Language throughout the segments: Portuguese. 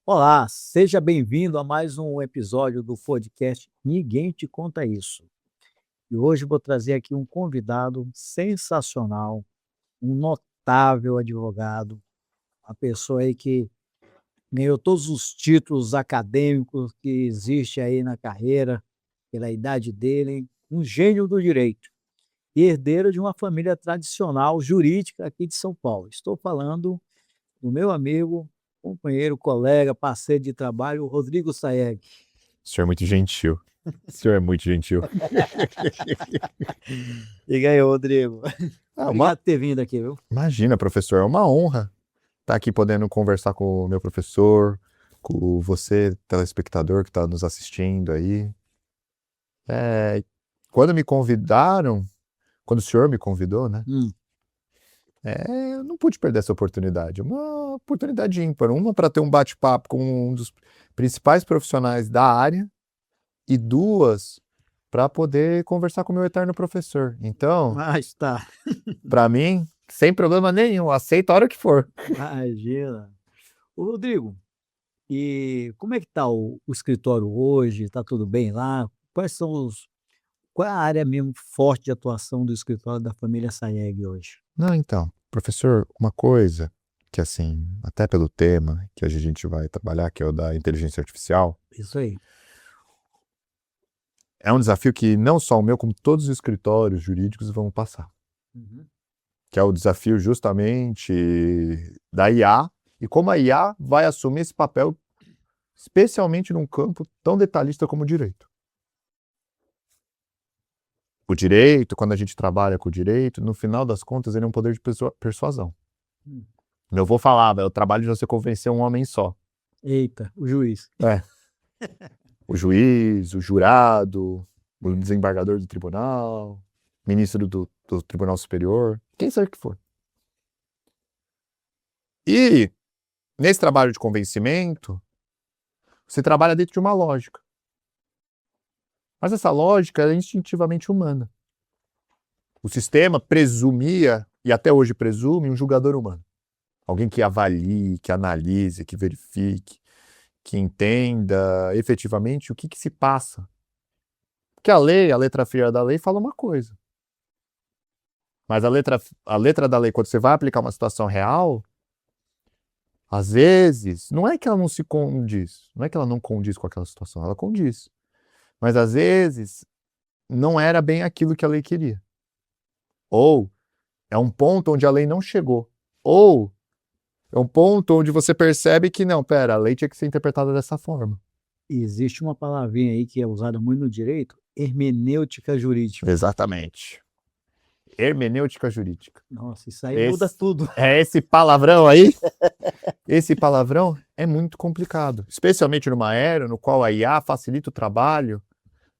Olá, seja bem-vindo a mais um episódio do podcast Ninguém Te Conta Isso. E hoje vou trazer aqui um convidado sensacional, um notável advogado, uma pessoa aí que ganhou todos os títulos acadêmicos que existe aí na carreira, pela idade dele, um gênio do direito e herdeiro de uma família tradicional jurídica aqui de São Paulo. Estou falando do meu amigo, companheiro, colega, parceiro de trabalho, Rodrigo Saeg. O senhor é muito gentil. O senhor é muito gentil. Diga aí, Rodrigo. Ah, Obrigado por ter vindo aqui, viu? Imagina, professor, é uma honra estar aqui podendo conversar com o meu professor, com você, telespectador que está nos assistindo aí. Quando me convidaram, quando o senhor me convidou, né? Hum. Eu não pude perder essa oportunidade. Uma oportunidade ímpar. Uma para ter um bate-papo com um dos principais profissionais da área e duas para poder conversar com o meu eterno professor. Então, Mas tá, para mim, sem problema nenhum, aceito a hora que for. imagina. Ô, Rodrigo, e como é que tá o escritório hoje? Tá tudo bem lá? Qual é a área mesmo forte de atuação do escritório da família Saeg hoje? Não, então, professor, uma coisa que assim, até pelo tema que hoje a gente vai trabalhar, que é o da inteligência artificial, Isso aí. é um desafio que não só o meu, como todos os escritórios jurídicos vão passar, Uhum. que é o desafio justamente da IA e como a IA vai assumir esse papel, especialmente num campo tão detalhista como o direito. O direito, quando a gente trabalha com o direito, no final das contas, ele é um poder de persuasão. Hum. Meu avô falava, é o trabalho de você convencer um homem só. Eita, o juiz. É. O juiz, o jurado, o desembargador do tribunal, ministro do Tribunal Superior, quem sabe que for. E, nesse trabalho de convencimento, você trabalha dentro de uma lógica. Mas essa lógica é instintivamente humana. O sistema presumia, e até hoje presume, um julgador humano. Alguém que avalie, que analise, que verifique, que entenda efetivamente o que se passa. Porque a lei, a letra fria da lei, fala uma coisa. Mas a letra da lei, quando você vai aplicar uma situação real, às vezes, não é que ela não se condiz, não é que ela não condiz com aquela situação, ela condiz. Mas às vezes, não era bem aquilo que a lei queria. Ou é um ponto onde a lei não chegou. Ou é um ponto onde você percebe que, não, pera, a lei tinha que ser interpretada dessa forma. Existe uma palavrinha aí que é usada muito no direito, hermenêutica jurídica. Exatamente. Hermenêutica jurídica. Nossa, isso aí muda tudo. Esse palavrão aí, esse palavrão é muito complicado, especialmente numa era no qual a IA facilita o trabalho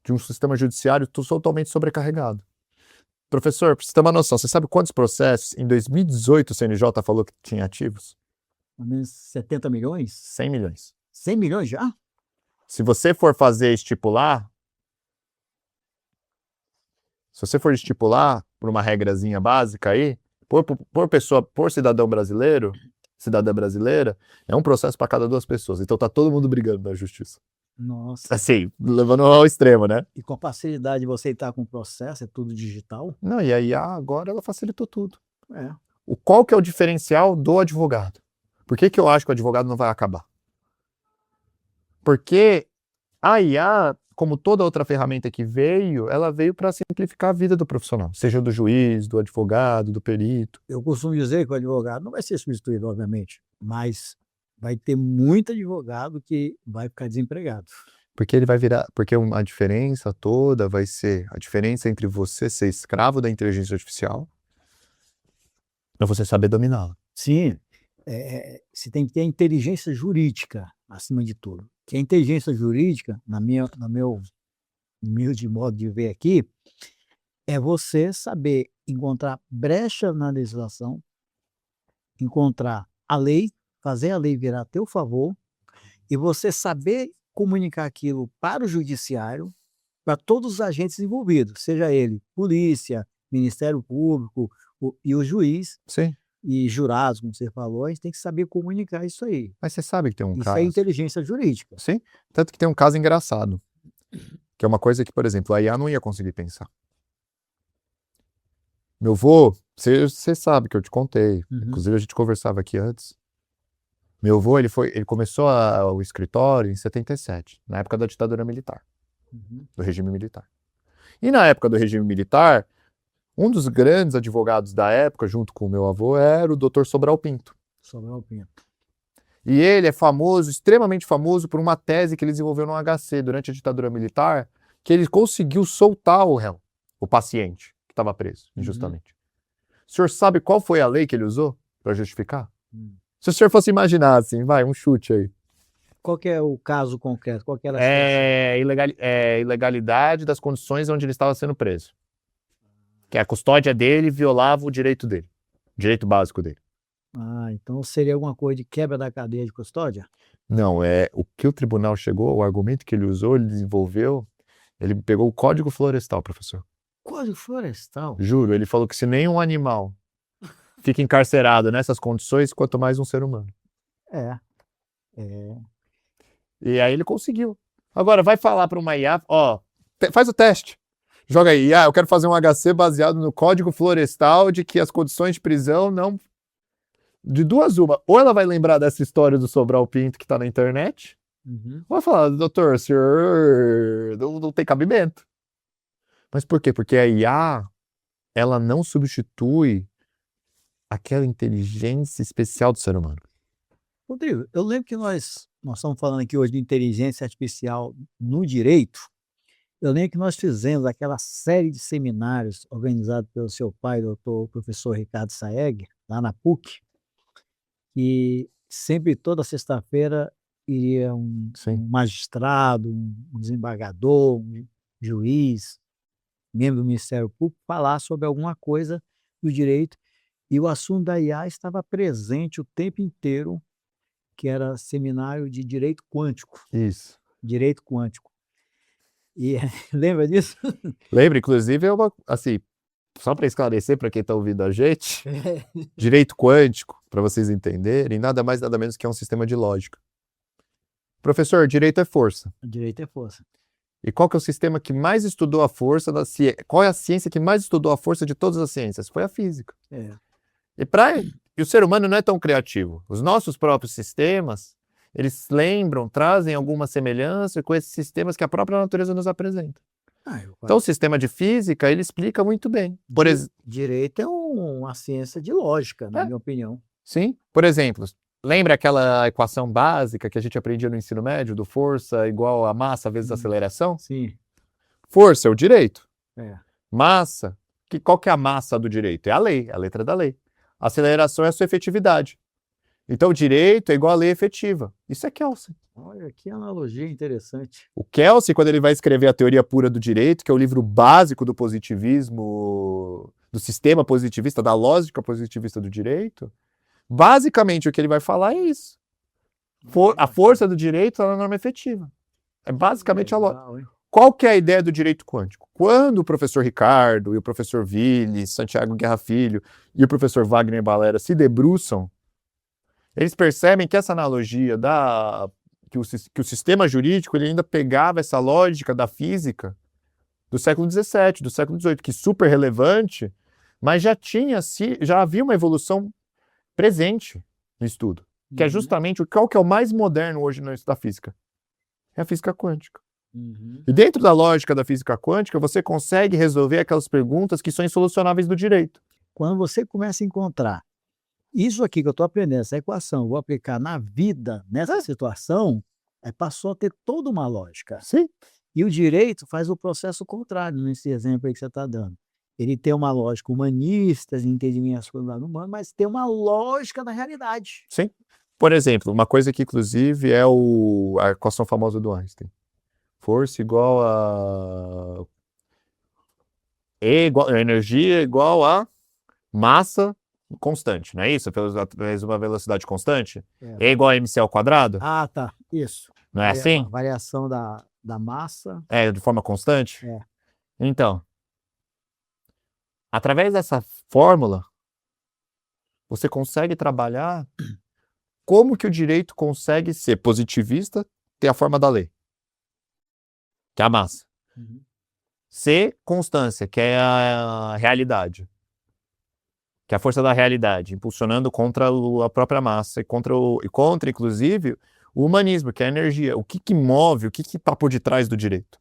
de um sistema judiciário totalmente sobrecarregado. Professor, para você ter uma noção, você sabe quantos processos em 2018 o CNJ falou que tinha ativos? Pelo menos 70 milhões? 100 milhões. 100 milhões já? Se você for estipular por uma regrazinha básica aí, por cidadão brasileiro, cidadã brasileira, é um processo para cada 2 pessoas. Então tá todo mundo brigando na justiça. Nossa. Assim, levando ao extremo, né? E com a facilidade de você estar com o processo, é tudo digital? Não, e a IA agora ela facilitou tudo. É. Qual que é o diferencial do advogado? Por que eu acho que o advogado não vai acabar? Porque a IA, como toda outra ferramenta que veio, ela veio para simplificar a vida do profissional, seja do juiz, do advogado, do perito. Eu costumo dizer que o advogado não vai ser substituído, obviamente, mas vai ter muito advogado que vai ficar desempregado. Porque ele vai virar, porque a diferença toda vai ser a diferença entre você ser escravo da inteligência artificial e você saber dominá-la. Sim, você tem que ter a inteligência jurídica acima de tudo. Que a inteligência jurídica, no meu humilde modo de ver aqui, é você saber encontrar brecha na legislação, encontrar a lei, fazer a lei virar a teu favor, e você saber comunicar aquilo para o judiciário, para todos os agentes envolvidos, seja ele polícia, Ministério Público e o juiz, Sim. e jurados, como você falou, a gente tem que saber comunicar isso aí. Mas você sabe que tem um Isso caso. é inteligência jurídica. Sim, tanto que tem um caso engraçado, que é uma coisa que, por exemplo, a IA não ia conseguir pensar. Meu avô, você sabe que eu te contei, inclusive a gente conversava aqui antes. Meu avô, ele começou o escritório em 77, na época da ditadura militar, do regime militar. E na época do regime militar, um dos grandes advogados da época, junto com o meu avô, era o Dr. Sobral Pinto. Sobral Pinto. E ele é famoso, extremamente famoso, por uma tese que ele desenvolveu no HC durante a ditadura militar, que ele conseguiu soltar o réu, o paciente, que estava preso, injustamente. O senhor sabe qual foi a lei que ele usou para justificar? Se o senhor fosse imaginar, assim, vai, um chute aí. Qual que é o caso concreto? Qual que era a situação? Ilegalidade das condições onde ele estava sendo preso. Que a custódia dele violava o direito dele, o direito básico dele. Ah, então seria alguma coisa de quebra da cadeia de custódia? Não, o que o tribunal chegou, o argumento que ele usou, ele desenvolveu, ele pegou o Código Florestal, professor. Código Florestal? Juro, ele falou que se nenhum animal fica encarcerado nessas condições, quanto mais um ser humano. É. E aí ele conseguiu. Agora, vai falar para uma IA, ó, faz o teste. Joga aí, eu quero fazer um HC baseado no Código Florestal de que as condições de prisão não... De duas uma. Ou ela vai lembrar dessa história do Sobral Pinto que tá na internet, ou vai falar, doutor, o senhor não tem cabimento. Mas por quê? Porque a IA, ela não substitui aquela inteligência especial do ser humano. Rodrigo, eu lembro que nós estamos falando aqui hoje de inteligência artificial no direito. Eu lembro que nós fizemos aquela série de seminários organizados pelo seu pai, doutor professor Ricardo Saeg, lá na PUC, e sempre, toda sexta-feira, iria um magistrado, um desembargador, um juiz, membro do Ministério Público, falar sobre alguma coisa do direito, e o assunto da IA estava presente o tempo inteiro, que era seminário de direito quântico. Isso. Direito quântico. E lembra disso? Lembra, inclusive, assim, só para esclarecer para quem está ouvindo a gente, direito quântico, para vocês entenderem, nada mais nada menos que é um sistema de lógica. Professor, direito é força. Direito é força. E qual que é o sistema que mais estudou a força da ciência? Qual é a ciência que mais estudou a força de todas as ciências? Foi a física. E o ser humano não é tão criativo. Os nossos próprios sistemas, eles lembram, trazem alguma semelhança com esses sistemas que a própria natureza nos apresenta. Então, o sistema de física, ele explica muito bem. Direito é uma ciência de lógica, na minha opinião. Sim. Por exemplo, lembra aquela equação básica que a gente aprendia no ensino médio, do força igual a massa vezes aceleração? Sim. Força é o direito. É. Massa, qual que é a massa do direito? É a lei, é a letra da lei. Aceleração é a sua efetividade. Então, o direito é igual a lei efetiva. Isso é Kelsen. Olha, que analogia interessante. O Kelsen, quando ele vai escrever a Teoria Pura do Direito, que é o livro básico do positivismo, do sistema positivista, da lógica positivista do direito, basicamente o que ele vai falar é isso. A força do direito está na norma efetiva. É basicamente a lógica. Qual que é a ideia do direito quântico? Quando o professor Ricardo e o professor Ville, Santiago Guerra Filho e o professor Wagner Balera se debruçam, eles percebem que essa analogia que o sistema jurídico ele ainda pegava essa lógica da física do século XVII, do século XVIII, que é super relevante, mas já havia uma evolução presente no estudo, que é justamente qual que é o mais moderno hoje no estudo da física? É a física quântica. E dentro da lógica da física quântica, você consegue resolver aquelas perguntas que são insolucionáveis no direito. Quando você começa a encontrar isso aqui que eu estou aprendendo, essa equação, vou aplicar na vida, nessa situação, passou a ter toda uma lógica. Sim. E o direito faz o processo contrário, nesse exemplo aí que você está dando. Ele tem uma lógica humanista, de entendimento das coisas do lado humano, mas tem uma lógica da realidade. Sim. Por exemplo, uma coisa que, inclusive, é a equação famosa do Einstein. Força igual a... energia igual a massa constante, não é isso? Vezes uma velocidade constante? E igual a mc ao quadrado? Ah, tá. Isso. Não é assim? A variação da massa. De forma constante? É. Então, através dessa fórmula, você consegue trabalhar como que o direito consegue ser positivista, ter a forma da lei, que é a massa. C, constância, que é a realidade, que é a força da realidade, impulsionando contra a própria massa e contra, inclusive, o humanismo, que é a energia. O que move, o que está por detrás do direito?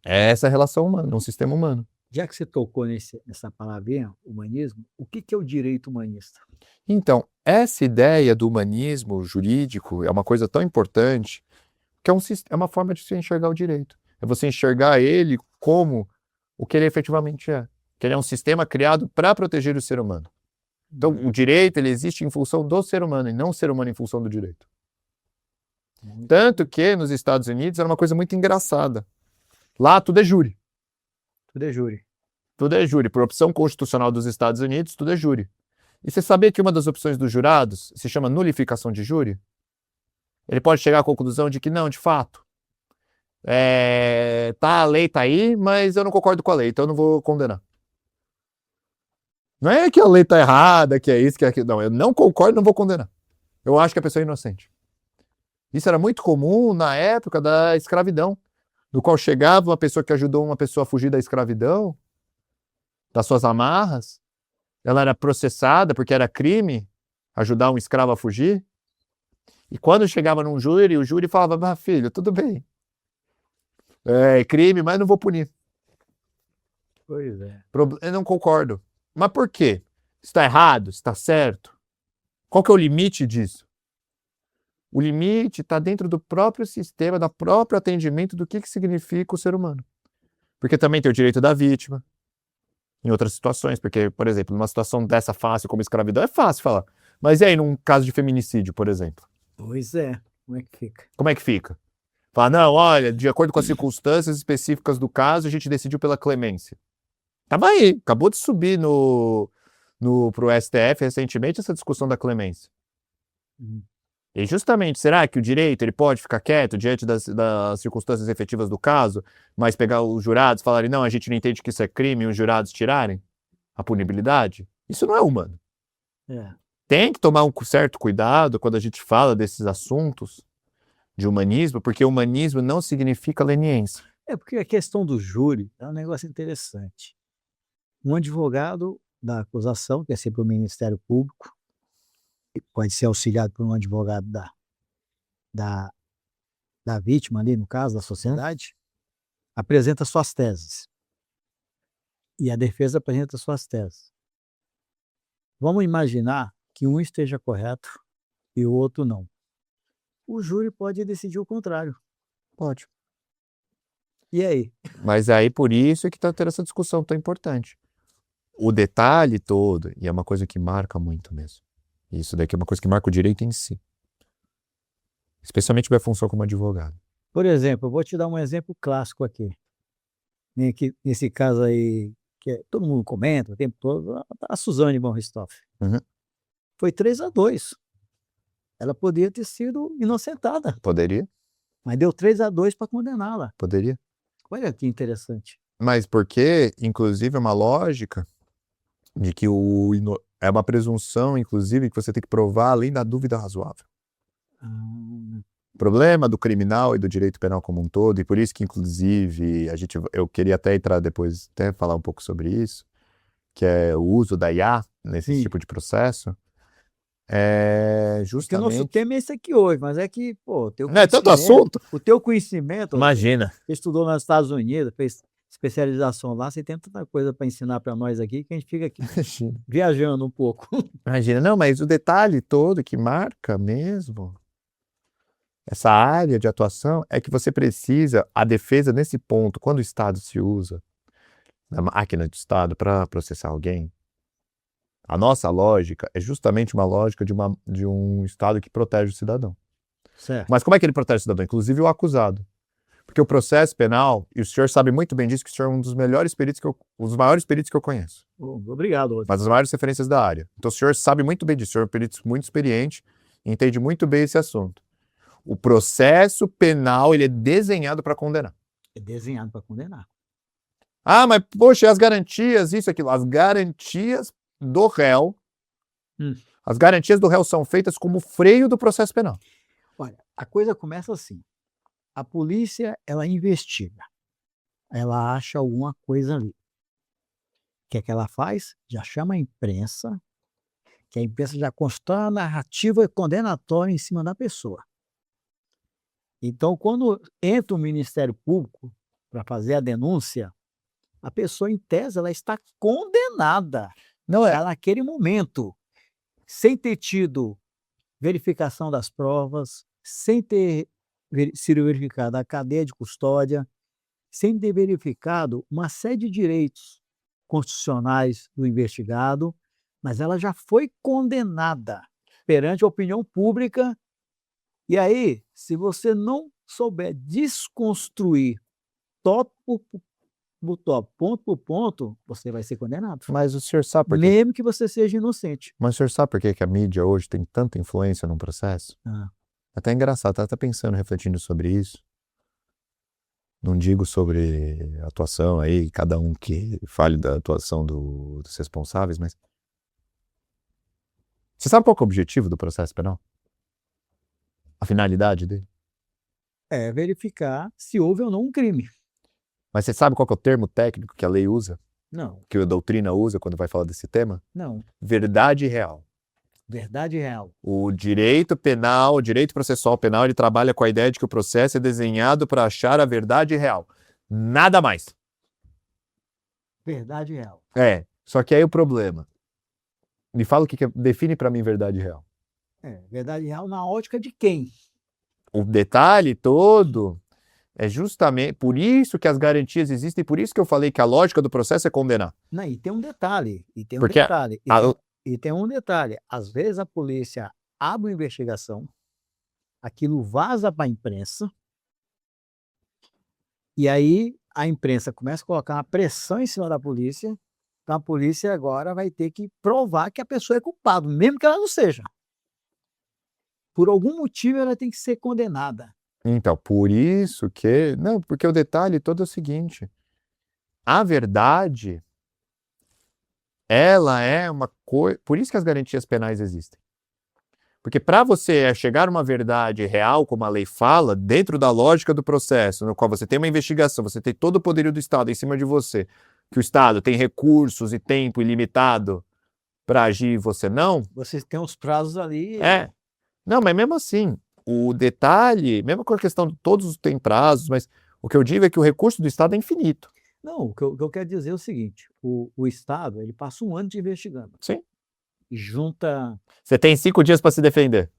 É essa relação humana, um sistema humano. Já que você tocou nessa palavrinha, humanismo, o que é o direito humanista? Então, essa ideia do humanismo jurídico é uma coisa tão importante que é uma forma de você enxergar o direito. É você enxergar ele como o que ele efetivamente é. Que ele é um sistema criado para proteger o ser humano. Então, o direito ele existe em função do ser humano e não o ser humano em função do direito. Tanto que nos Estados Unidos era uma coisa muito engraçada. Lá tudo é júri. Tudo é júri. Tudo é júri. Por opção constitucional dos Estados Unidos, tudo é júri. E você sabia que uma das opções dos jurados se chama nulificação de júri? Ele pode chegar à conclusão de que não, de fato, a lei tá aí, mas eu não concordo com a lei, então eu não vou condenar. Não é que a lei tá errada, que é isso, que é aquilo. Não, eu não concordo, não vou condenar. Eu acho que a pessoa é inocente. Isso era muito comum na época da escravidão, no qual chegava uma pessoa que ajudou uma pessoa a fugir da escravidão, das suas amarras, ela era processada porque era crime ajudar um escravo a fugir. E quando chegava num júri, o júri falava, filho, tudo bem. É crime, mas não vou punir. Pois é. Eu não concordo. Mas por quê? Está errado? Está certo? Qual que é o limite disso? O limite está dentro do próprio sistema, do próprio atendimento do que significa o ser humano. Porque também tem o direito da vítima, em outras situações. Porque, por exemplo, numa situação dessa fácil como escravidão, é fácil falar. Mas e aí, num caso de feminicídio, por exemplo? Pois é. Como é que fica? Como é que fica? Fala, não, olha, de acordo com as circunstâncias específicas do caso, a gente decidiu pela clemência. Tava aí, acabou de subir pro STF recentemente essa discussão da clemência. E justamente, será que o direito ele pode ficar quieto diante das circunstâncias efetivas do caso, mas pegar os jurados e falarem, não, a gente não entende que isso é crime, e os jurados tirarem a punibilidade? Isso não é humano. Tem que tomar um certo cuidado quando a gente fala desses assuntos de humanismo, porque humanismo não significa leniência. Porque a questão do júri é um negócio interessante. Um advogado da acusação, que é sempre o Ministério Público, pode ser auxiliado por um advogado da vítima ali, no caso, da sociedade, apresenta suas teses. E a defesa apresenta suas teses. Vamos imaginar que um esteja correto e o outro não. O júri pode decidir o contrário. Pode. E aí? Mas aí por isso é que está tendo essa discussão tão importante. O detalhe todo, e é uma coisa que marca muito mesmo, isso daqui é uma coisa que marca o direito em si. Especialmente minha função como advogado. Por exemplo, eu vou te dar um exemplo clássico aqui. Nesse caso aí, que todo mundo comenta o tempo todo, a Suzane von Richthofen. Foi 3-2. Ela poderia ter sido inocentada. Poderia. Mas deu 3-2 para condená-la. Poderia. Olha que interessante. Mas porque, inclusive, é uma lógica de que é uma presunção, inclusive, que você tem que provar além da dúvida razoável. O problema do criminal e do direito penal como um todo, e por isso que, inclusive, eu queria até entrar depois, até falar um pouco sobre isso, que é o uso da IA nesse tipo de processo, justamente... Porque o nosso tema é esse aqui hoje, mas é que, não é tanto assunto? O teu conhecimento... Imagina. Você estudou nos Estados Unidos, fez especialização lá, você tem tanta coisa para ensinar para nós aqui, que a gente fica aqui viajando um pouco. Imagina, não, mas o detalhe todo que marca mesmo essa área de atuação é que você precisa, a defesa nesse ponto, quando o Estado se usa, na máquina do Estado para processar alguém, a nossa lógica é justamente uma lógica de um Estado que protege o cidadão. Certo. Mas como é que ele protege o cidadão? Inclusive o acusado. Porque o processo penal, e o senhor sabe muito bem disso, que o senhor é um dos melhores peritos os maiores peritos que eu conheço. Obrigado, Rodrigo. Mas as maiores referências da área. Então o senhor sabe muito bem disso, o senhor é um perito muito experiente, entende muito bem esse assunto. O processo penal, ele é desenhado para condenar. É desenhado para condenar. Ah, mas poxa, as garantias, isso, aquilo. As garantias do réu As garantias do réu são feitas como freio do processo penal. Olha, a coisa começa assim. A polícia, ela investiga. Ela acha alguma coisa ali. O que é que ela faz? Já chama a imprensa, que a imprensa já constrói a narrativa condenatória em cima da pessoa. Então, quando entra o Ministério Público para fazer a denúncia, a pessoa, em tese, ela está condenada Não é. já naquele momento, sem ter tido verificação das provas, sem ter sido verificada a cadeia de custódia, sem ter verificado uma série de direitos constitucionais do investigado, mas ela já foi condenada perante a opinião pública. E aí, se você não souber desconstruir tópico por tópico, ponto por ponto, você vai ser condenado. Mas o senhor sabe por quê? Mesmo que você seja inocente. Mas o senhor sabe por que a mídia hoje tem tanta influência num processo? Ah. Até engraçado, tá até pensando, refletindo sobre isso. Não digo sobre atuação aí, cada um que fale da atuação dos responsáveis, mas... Você sabe qual que é o objetivo do processo penal? A finalidade dele? É verificar se houve ou não um crime. Mas você sabe qual que é o termo técnico que a lei usa? Não, Que a doutrina usa quando vai falar desse tema? não. Verdade real. Verdade real. O direito penal, o direito processual penal, ele trabalha com a ideia de que o processo é desenhado para achar a verdade real. Nada mais. Verdade real. É, só que aí o problema. Me fala o que define para mim verdade real. Verdade real na ótica de quem? O detalhe todo é justamente por isso que as garantias existem, por isso que eu falei que a lógica do processo é condenar. Não, e tem um detalhe, Porque tem um detalhe. Às vezes a polícia abre uma investigação, aquilo vaza para a imprensa, e aí a imprensa começa a colocar uma pressão em cima da polícia, então a polícia agora vai ter que provar que a pessoa é culpada, mesmo que ela não seja. Por algum motivo ela tem que ser condenada. Então, por isso que... Não, porque o detalhe todo é o seguinte. A verdade, ela é uma coisa... Por isso que as garantias penais existem. Porque para você chegar a uma verdade real, como a lei fala, dentro da lógica do processo, no qual você tem uma investigação, você tem todo o poderio do Estado em cima de você, que o Estado tem recursos e tempo ilimitado para agir e você não... Você tem os prazos ali... Não, mas mesmo assim, o detalhe, mesmo com a questão de todos têm prazos, mas o que eu digo é que o recurso do Estado é infinito. Não, o que eu quero dizer é o seguinte, o Estado, ele passa um ano te investigando. Sim. E junta... Você tem 5 dias para se defender.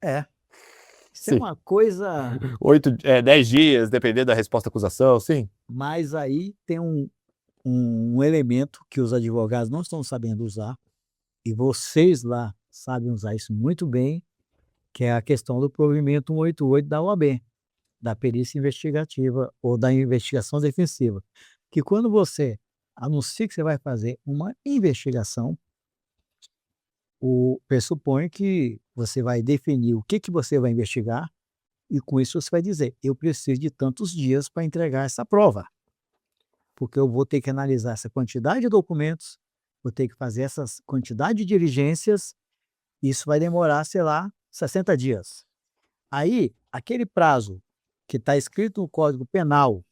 Isso Sim. é uma coisa... 10 dias, dependendo da resposta à acusação, sim. Mas aí tem um elemento que os advogados não estão sabendo usar, e vocês lá sabem usar isso muito bem, que é a questão do provimento 188 da OAB, da perícia investigativa ou da investigação defensiva. Que quando você anuncia que você vai fazer uma investigação, pressupõe que você vai definir o que você vai investigar e com isso você vai dizer, eu preciso de tantos dias para entregar essa prova. Porque eu vou ter que analisar essa quantidade de documentos, vou ter que fazer essa quantidade de diligências, isso vai demorar, sei lá, 60 dias. Aí, aquele prazo que está escrito no Código Penal,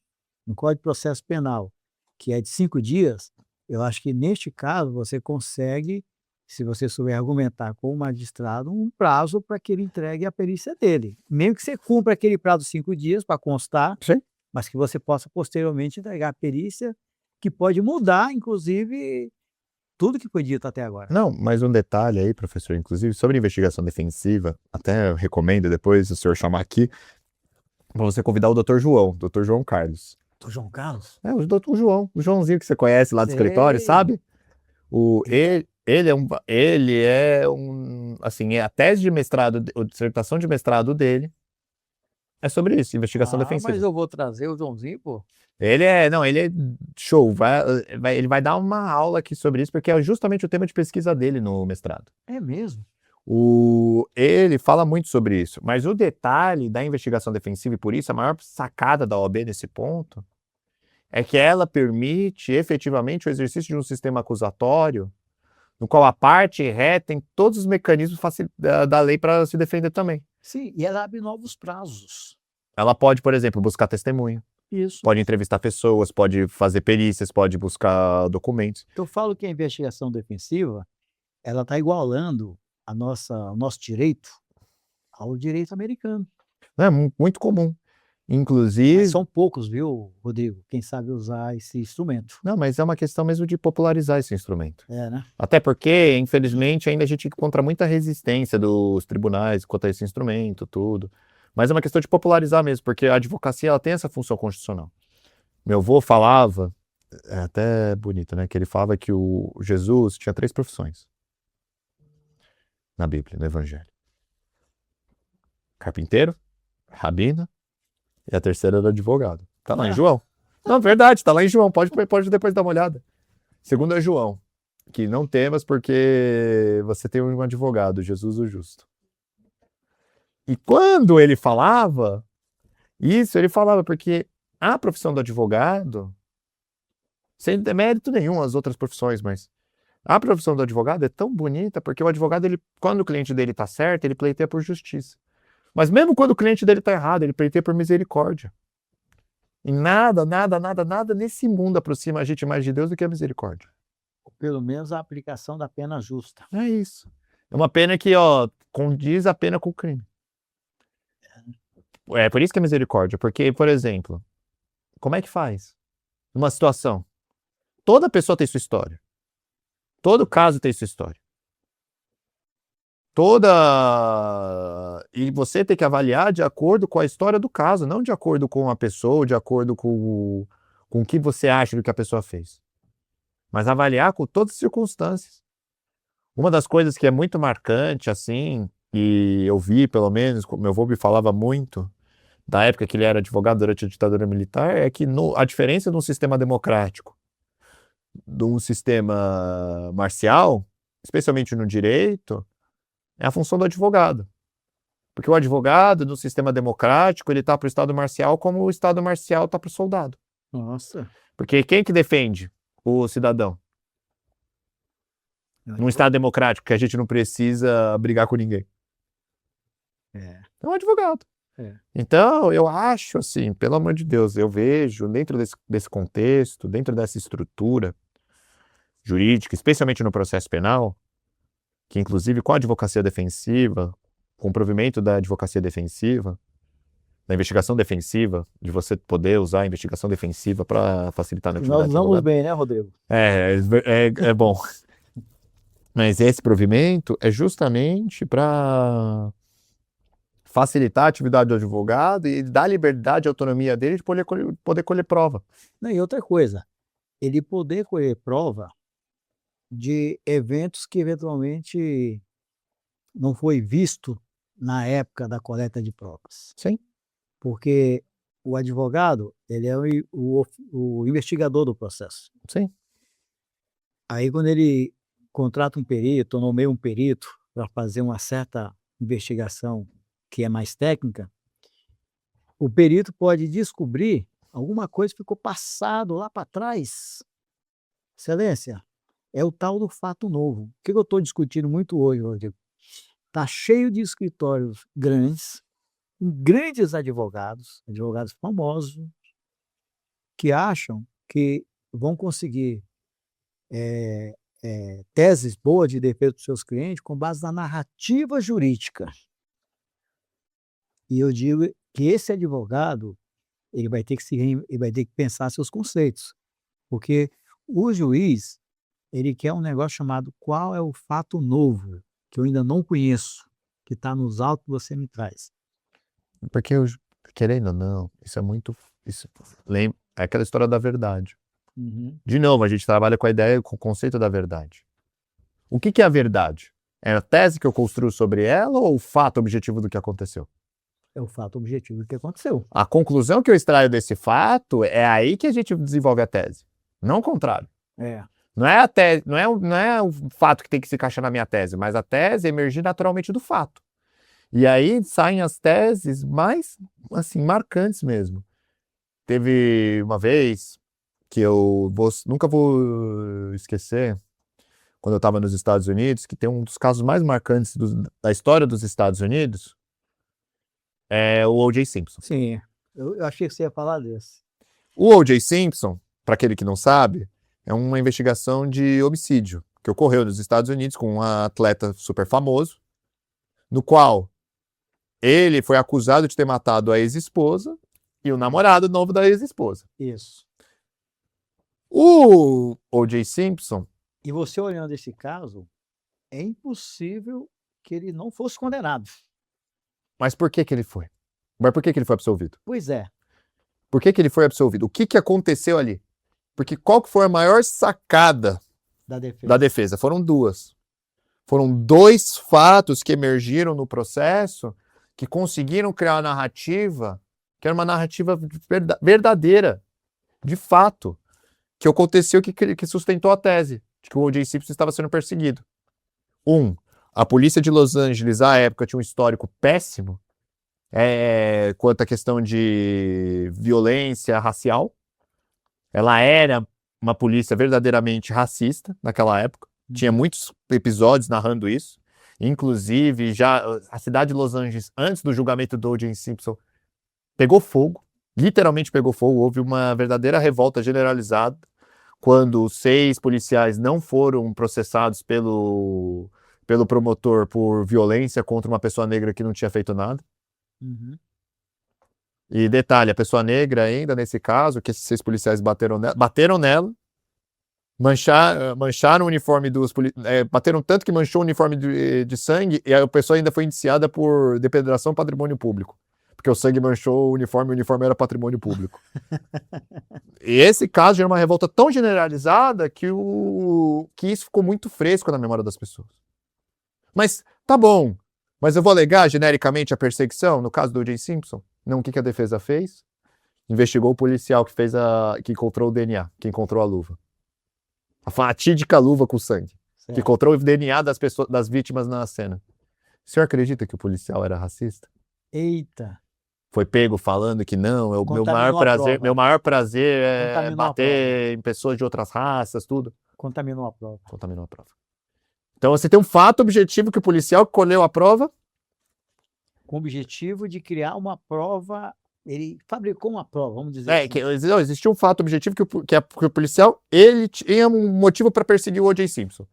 no Código de Processo Penal, que é de 5 dias, eu acho que neste caso você consegue, se você souber argumentar com o magistrado, um prazo para que ele entregue a perícia dele. Mesmo que você cumpra aquele prazo de 5 dias para constar, Sim. mas que você possa posteriormente entregar a perícia, que pode mudar, inclusive, tudo que foi dito até agora. Não, mas um detalhe aí, professor, inclusive, sobre investigação defensiva, até eu recomendo depois o senhor chamar aqui, para você convidar o Dr. João Carlos. Do João Carlos? O Dr. João, o Joãozinho que você conhece lá do escritório, sabe? Ele é assim, a tese de mestrado, a dissertação de mestrado dele é sobre isso, investigação defensiva. Mas eu vou trazer o Joãozinho, pô. Ele é show, ele vai dar uma aula aqui sobre isso, porque é justamente o tema de pesquisa dele no mestrado. É mesmo? Ele fala muito sobre isso, mas o detalhe da investigação defensiva, e por isso a maior sacada da OAB nesse ponto, é que ela permite efetivamente o exercício de um sistema acusatório no qual a parte ré tem todos os mecanismos da lei para se defender também. Sim, e ela abre novos prazos. Ela pode, por exemplo, buscar testemunha, Isso. pode entrevistar pessoas, pode fazer perícias, pode buscar documentos. Eu falo que a investigação defensiva, ela está igualando o nosso direito ao direito americano. É muito comum. Mas Inclusive. são poucos, viu, Rodrigo, quem sabe usar esse instrumento. Não, mas é uma questão mesmo de popularizar esse instrumento. É, né? Até porque, infelizmente, ainda a gente encontra muita resistência dos tribunais quanto a esse instrumento, tudo. Mas é uma questão de popularizar mesmo, porque a advocacia ela tem essa função constitucional. Meu avô falava, é até bonito, né? Que ele falava que o Jesus tinha 3 profissões na Bíblia, no Evangelho: carpinteiro, rabino, e a terceira era advogado. Tá lá em João. Não, verdade, tá lá em João. Pode depois dar uma olhada. Segundo é João, que não temas porque você tem um advogado, Jesus o Justo. E quando ele falava isso, ele falava porque a profissão do advogado, sem demérito nenhum às outras profissões, mas a profissão do advogado é tão bonita porque o advogado, quando o cliente dele tá certo, ele pleiteia por justiça. Mas mesmo quando o cliente dele tá errado, ele pleiteia por misericórdia. E nada nesse mundo aproxima a gente mais de Deus do que a misericórdia. Pelo menos a aplicação da pena justa. É isso. É uma pena que, condiz a pena com o crime. É por isso que é misericórdia. Porque, por exemplo, como é que faz? Numa situação. Toda pessoa tem sua história. Todo caso tem sua história. E você tem que avaliar de acordo com a história do caso, não de acordo com a pessoa, ou de acordo com o que você acha do que a pessoa fez. Mas avaliar com todas as circunstâncias. Uma das coisas que é muito marcante, assim, e eu vi, pelo menos, meu avô me falava muito, da época que ele era advogado durante a ditadura militar, é que a diferença de um sistema democrático, de um sistema marcial, especialmente no direito, é a função do advogado. Porque o advogado, no sistema democrático, ele está para o Estado marcial como o Estado marcial está para o soldado. Nossa. Porque quem que defende o cidadão? Num Estado democrático, que a gente não precisa brigar com ninguém. É um advogado. Então, eu acho, assim, pelo amor de Deus, eu vejo dentro desse contexto, dentro dessa estrutura jurídica, especialmente no processo penal, que inclusive com a advocacia defensiva, com o provimento da advocacia defensiva, da investigação defensiva, de você poder usar a investigação defensiva para facilitar a atividade. Nós usamos bem, né, Rodrigo? É bom. Mas esse provimento é justamente para facilitar a atividade do advogado e dar liberdade e autonomia dele de poder colher prova. Não, e outra coisa, ele poder colher prova de eventos que eventualmente não foi visto na época da coleta de provas. Sim. Porque o advogado, ele é o investigador do processo. Sim. Aí quando ele contrata um perito, ou nomeia um perito para fazer uma certa investigação que é mais técnica, o perito pode descobrir alguma coisa que ficou passado lá para trás. Excelência, é o tal do fato novo. O que eu estou discutindo muito hoje, Rodrigo? Está cheio de escritórios grandes, com grandes advogados famosos, que acham que vão conseguir teses boas de defesa dos seus clientes com base na narrativa jurídica. E eu digo que esse advogado, ele vai ter que pensar seus conceitos, porque o juiz, ele quer um negócio chamado qual é o fato novo, que eu ainda não conheço, que está nos autos que você me traz. Porque, querendo ou não, isso é muito... é aquela história da verdade. Uhum. De novo, a gente trabalha com a ideia, com o conceito da verdade. O que é a verdade? É a tese que eu construo sobre ela ou o fato objetivo do que aconteceu? É o fato objetivo do que aconteceu. A conclusão que eu extraio desse fato é aí que a gente desenvolve a tese. Não o contrário. Não é a tese, não é o fato que tem que se encaixar na minha tese, mas a tese emergir naturalmente do fato. E aí saem as teses mais, assim, marcantes mesmo. Teve uma vez que eu nunca vou esquecer, quando eu estava nos Estados Unidos, que tem um dos casos mais marcantes da história dos Estados Unidos, é o O.J. Simpson. Sim, eu achei que você ia falar desse. O O.J. Simpson, para aquele que não sabe, é uma investigação de homicídio que ocorreu nos Estados Unidos com um atleta super famoso, no qual ele foi acusado de ter matado a ex-esposa e o namorado novo da ex-esposa. Isso. O O.J. Simpson... E você olhando esse caso, é impossível que ele não fosse condenado. Mas por que ele foi? Mas por que ele foi absolvido? Pois é. Por que ele foi absolvido? O que aconteceu ali? Porque qual que foi a maior sacada da defesa? Foram duas. Foram dois fatos que emergiram no processo que conseguiram criar uma narrativa que era uma narrativa verdadeira, de fato, que aconteceu que sustentou a tese de que o O.J. Simpson estava sendo perseguido. A polícia de Los Angeles, à época, tinha um histórico péssimo quanto à questão de violência racial. Ela era uma polícia verdadeiramente racista naquela época. Tinha muitos episódios narrando isso. Inclusive, já a cidade de Los Angeles, antes do julgamento do O.J. Simpson, pegou fogo. Literalmente pegou fogo. Houve uma verdadeira revolta generalizada quando 6 policiais não foram processados pelo promotor por violência contra uma pessoa negra que não tinha feito nada. Uhum. E detalhe, a pessoa negra ainda, nesse caso, que esses 6 policiais bateram nela, mancharam o uniforme dos policiais, bateram tanto que manchou o uniforme de sangue, e a pessoa ainda foi indiciada por depredação patrimônio público. Porque o sangue manchou o uniforme era patrimônio público. E esse caso era uma revolta tão generalizada que isso ficou muito fresco na memória das pessoas. Mas, tá bom, mas eu vou alegar genericamente a perseguição, no caso do O.J. Simpson? Não, o que a defesa fez? Investigou o policial que encontrou o DNA, que encontrou a luva. A fatídica luva com sangue. Certo. Que encontrou o DNA das vítimas na cena. O senhor acredita que o policial era racista? Eita! Foi pego falando que não, meu maior prazer é bater em pessoas de outras raças, tudo. Contaminou a prova. Contaminou a prova. Então você tem um fato objetivo que o policial colheu a prova. Com o objetivo de criar uma prova, ele fabricou uma prova, vamos dizer assim. Não, existia um fato objetivo que o policial ele tinha um motivo para perseguir o O.J. Simpson. O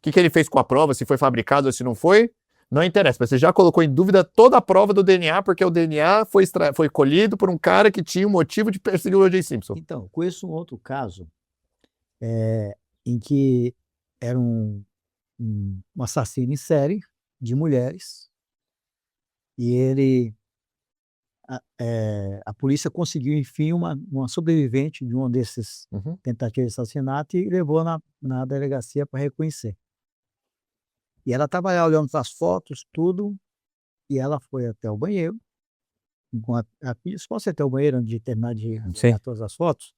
que ele fez com a prova, se foi fabricado ou se não foi, não interessa. Mas você já colocou em dúvida toda a prova do DNA, porque o DNA foi colhido por um cara que tinha um motivo de perseguir o O.J. Simpson. Então, conheço um outro caso em que era um assassino em série de mulheres e a polícia conseguiu, enfim, uma sobrevivente de uma desses tentativas de assassinato e levou na delegacia para reconhecer. E ela estava lá olhando as fotos, tudo, e ela foi até o banheiro, com a filha, posso ir até o banheiro antes de terminar de ver todas as fotos?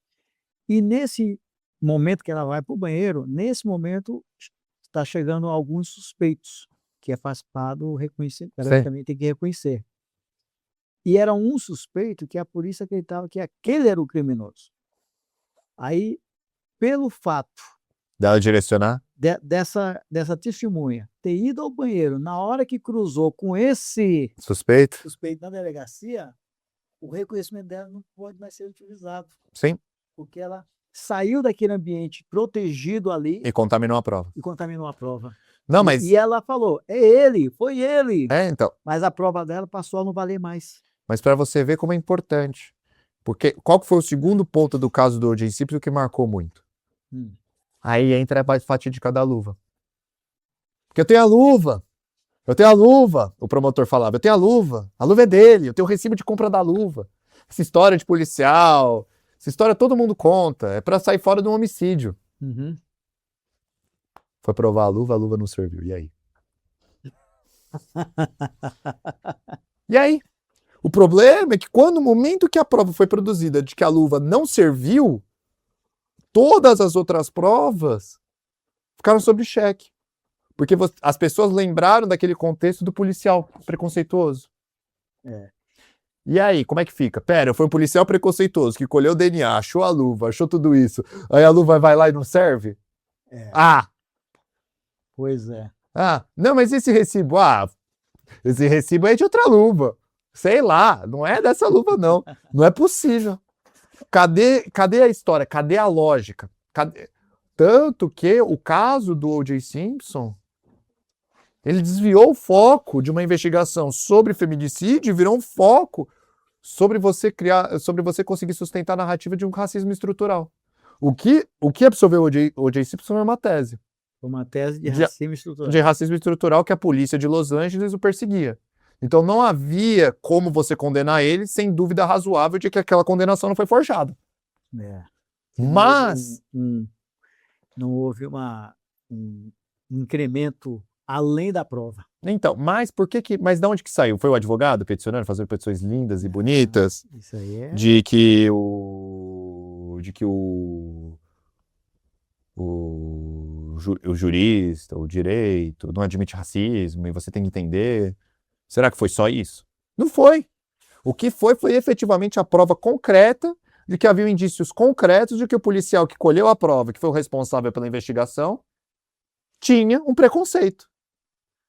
E nesse momento que ela vai para o banheiro, nesse momento está chegando alguns suspeitos, que faz parte do reconhecimento, ela também tem que reconhecer. E era um suspeito que a polícia acreditava que aquele era o criminoso. Aí, pelo fato dela direcionar dessa testemunha ter ido ao banheiro na hora que cruzou com esse suspeito na delegacia, o reconhecimento dela não pode mais ser utilizado. Sim. Porque ela saiu daquele ambiente protegido ali e contaminou a prova. Não, mas... E ela falou, foi ele. Então. Mas a prova dela passou a não valer mais. Mas para você ver como é importante. Porque qual que foi o segundo ponto do caso do O.J. Simpson que marcou muito? Aí entra a fatídica da luva. Porque eu tenho a luva, o promotor falava, eu tenho a luva é dele, eu tenho o recibo de compra da luva. Essa história de policial, essa história todo mundo conta, é para sair fora de um homicídio. Foi provar a luva não serviu, e aí? E aí? O problema é que no momento que a prova foi produzida de que a luva não serviu, todas as outras provas ficaram sob cheque. Porque as pessoas lembraram daquele contexto do policial preconceituoso. E aí, como é que fica? Pera, foi um policial preconceituoso que colheu o DNA, achou a luva, achou tudo isso. Aí a luva vai lá e não serve? Pois é. Ah, não, mas esse recibo? Ah, esse recibo é de outra luva. Sei lá, não é dessa luva, não. Não é possível. Cadê a história? Cadê a lógica? Tanto que o caso do O.J. Simpson, ele desviou o foco de uma investigação sobre feminicídio e virou um foco sobre você conseguir sustentar a narrativa de um racismo estrutural. O que absolveu O.J. Simpson é uma tese Uma tese de de racismo estrutural. de racismo estrutural que a polícia de Los Angeles o perseguia. Então não havia como você condenar ele sem dúvida razoável de que aquela condenação não foi forjada. É. Mas Não houve um incremento além da prova. então, mas mas de onde que saiu? Foi o advogado peticionando, fazendo petições lindas e bonitas Isso aí é. de que o jurista, o direito, não admite racismo e você tem que entender. Será que foi só isso? Não foi. O que foi efetivamente a prova concreta de que havia indícios concretos de que o policial que colheu a prova, que foi o responsável pela investigação, tinha um preconceito.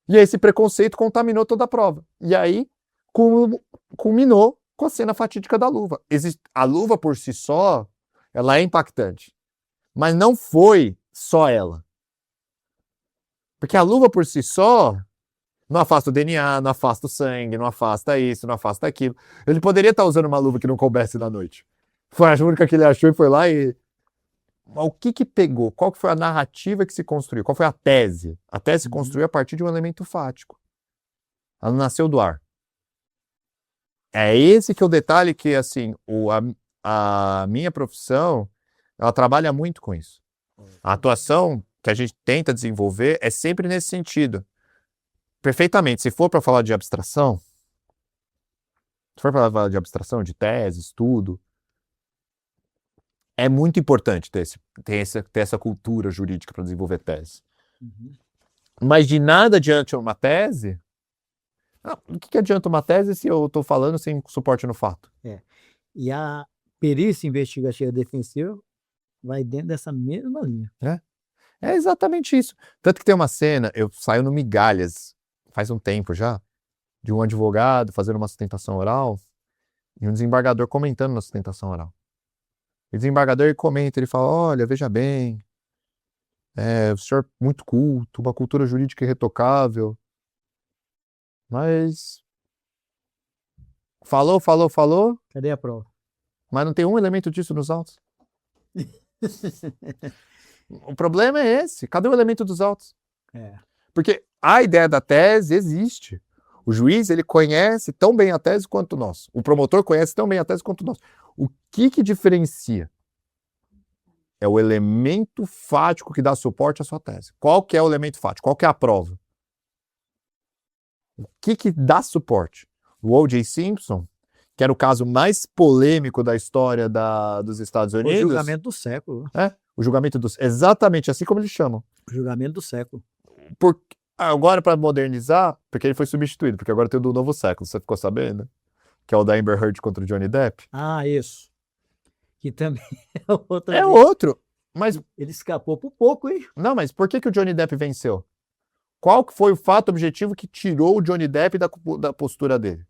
E esse preconceito contaminou toda a prova. E aí culminou com a cena fatídica da luva. A luva por si só, ela é impactante. Mas não foi só ela. Porque a luva por si só não afasta o DNA, não afasta o sangue, não afasta isso, não afasta aquilo. Ele poderia estar usando uma luva que não coubesse na noite. Foi a única que ele achou e foi lá e... Mas o que pegou? Qual que foi a narrativa que se construiu? Qual foi a tese? A tese se construiu a partir de um elemento fático. Ela nasceu do ar. É esse que é o detalhe que, assim, a minha profissão, ela trabalha muito com isso. A atuação que a gente tenta desenvolver é sempre nesse sentido. Perfeitamente. Se for para falar de abstração, de tese, estudo, é muito importante ter essa cultura jurídica para desenvolver tese. Mas de nada adianta uma tese. O que adianta uma tese se eu estou falando sem suporte no fato? E a perícia investigativa defensiva vai dentro dessa mesma linha. É exatamente isso. Tanto que tem uma cena, saiu no Migalhas, faz um tempo já, de um advogado fazendo uma sustentação oral e um desembargador comentando na sustentação oral. E o desembargador comenta, ele fala, olha, veja bem, o senhor é muito culto, uma cultura jurídica irretocável, mas falou, Cadê a prova? mas não tem um elemento disso nos autos. O problema é esse, cadê o elemento dos autos? Porque a ideia da tese existe. O juiz, ele conhece tão bem a tese quanto nós. O promotor conhece tão bem a tese quanto nós. O que diferencia? É o elemento fático que dá suporte à sua tese. Qual que é o elemento fático? Qual que é a prova? O que dá suporte? O O.J. Simpson, que era o caso mais polêmico da história dos Estados Unidos. O julgamento do século. O julgamento exatamente, assim como eles chamam. O julgamento do século. Agora, para modernizar, porque ele foi substituído, porque agora tem o do novo século, você ficou sabendo? Que é o da Amber Heard contra o Johnny Depp. Ah, isso. Que também é outro. É outro, mas... Ele escapou por pouco, hein? Não, mas por que o Johnny Depp venceu? Qual que foi o fato objetivo que tirou o Johnny Depp da postura dele?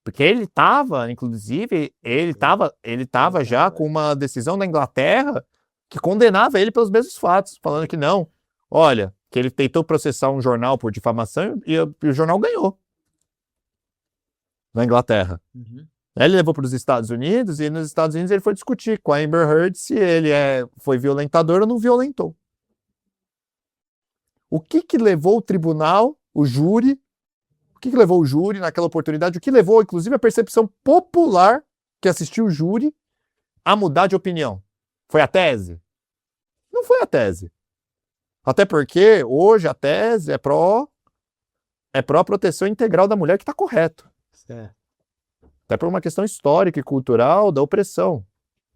Porque ele estava, inclusive, ele estava já com uma decisão da Inglaterra que condenava ele pelos mesmos fatos, falando que não, olha, que ele tentou processar um jornal por difamação e o jornal ganhou na Inglaterra. Ele levou para os Estados Unidos e nos Estados Unidos ele foi discutir com a Amber Heard se ele foi violentador ou não violentou. O que levou o tribunal, o júri, levou o júri naquela oportunidade? O que levou, inclusive, a percepção popular que assistiu o júri a mudar de opinião? Foi a tese? Não foi a tese. Até porque hoje a tese é pró proteção integral da mulher, que está correto. Certo. Até por uma questão histórica e cultural da opressão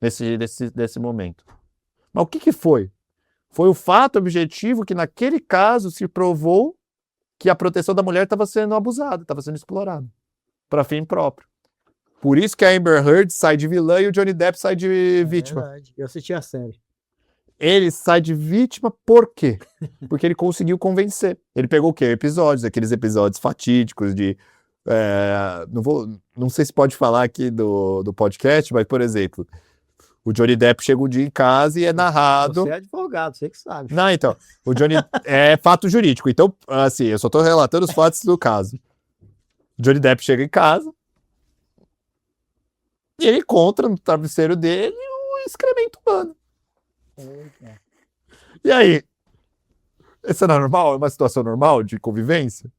nesse momento. Mas o que foi? Foi o fato objetivo que naquele caso se provou que a proteção da mulher estava sendo abusada, estava sendo explorada, para fim próprio. Por isso que a Amber Heard sai de vilã e o Johnny Depp sai de vítima. Verdade. Eu assisti a série. Ele sai de vítima por quê? Porque ele conseguiu convencer. Ele pegou o quê? Episódios, aqueles episódios fatídicos de... não sei se pode falar aqui do podcast, mas, por exemplo, o Johnny Depp chega um dia em casa e é narrado... Você é advogado, você que sabe. Não, então, o Johnny é fato jurídico. Então, assim, eu só tô relatando os fatos do caso. O Johnny Depp chega em casa e ele encontra no travesseiro dele um excremento humano. E aí? Isso é normal? É uma situação normal de convivência?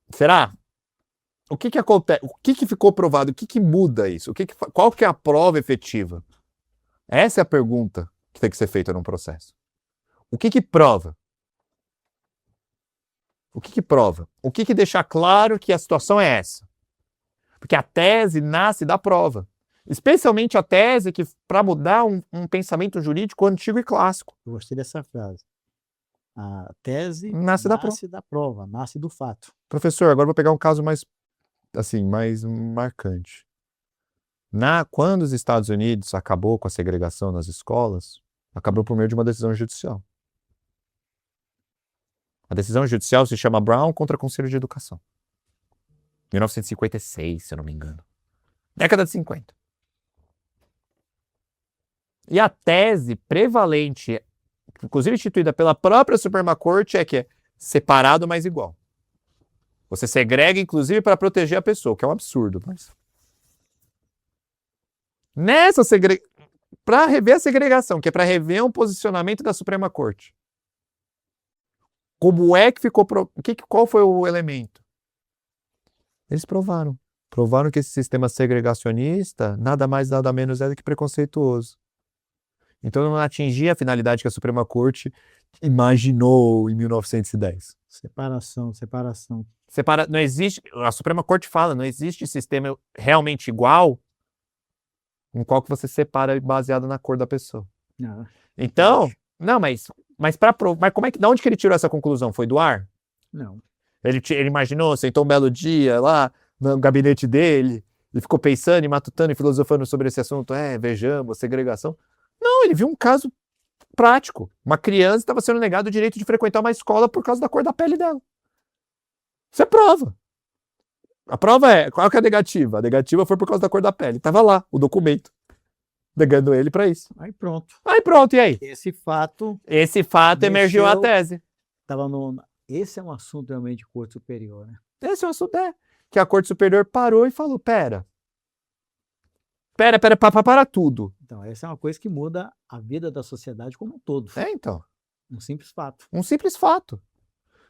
Será? O que acontece? O que ficou provado? O que muda isso? Qual que é a prova efetiva? Essa é a pergunta que tem que ser feita num processo. O que prova? O que prova? O que deixa claro que a situação é essa? Porque a tese nasce da prova. Especialmente a tese que, para mudar um pensamento jurídico antigo e clássico. Eu gostei dessa frase. A tese Nasce da prova, nasce do fato. Professor, agora eu vou pegar um caso mais marcante. Quando os Estados Unidos acabou com a segregação nas escolas, acabou por meio de uma decisão judicial. A decisão judicial se chama Brown contra Conselho de Educação. 1956, se eu não me engano. Década de 50. E a tese prevalente, inclusive instituída pela própria Suprema Corte, é que é separado, mas igual. Você segrega, inclusive, para proteger a pessoa, que é um absurdo. Mas... para rever a segregação, que é para rever um posicionamento da Suprema Corte. Como é que ficou... Qual foi o elemento? Eles provaram. Provaram que esse sistema segregacionista nada mais, nada menos é do que preconceituoso. Então não atingia a finalidade que a Suprema Corte imaginou em 1910. Separação. Não existe, a Suprema Corte fala, não existe sistema realmente igual no qual que você separa baseado na cor da pessoa. Não. Então, mas como é que, de onde que ele tirou essa conclusão? Foi do ar? Não. Ele imaginou, sentou um belo dia lá no gabinete dele e ficou pensando e matutando e filosofando sobre esse assunto, vejamos, segregação. Não, ele viu um caso prático. Uma criança estava sendo negado o direito de frequentar uma escola por causa da cor da pele dela. Isso é prova. A prova qual que é a negativa? A negativa foi por causa da cor da pele. Estava lá, o documento, negando ele para isso. Aí pronto, e aí? Esse fato emergiu a tese. Esse é um assunto realmente de corte superior, né? Esse é um assunto, que a Corte Superior parou e falou, para tudo. Então, essa é uma coisa que muda a vida da sociedade como um todo. Então. Um simples fato. Um simples fato.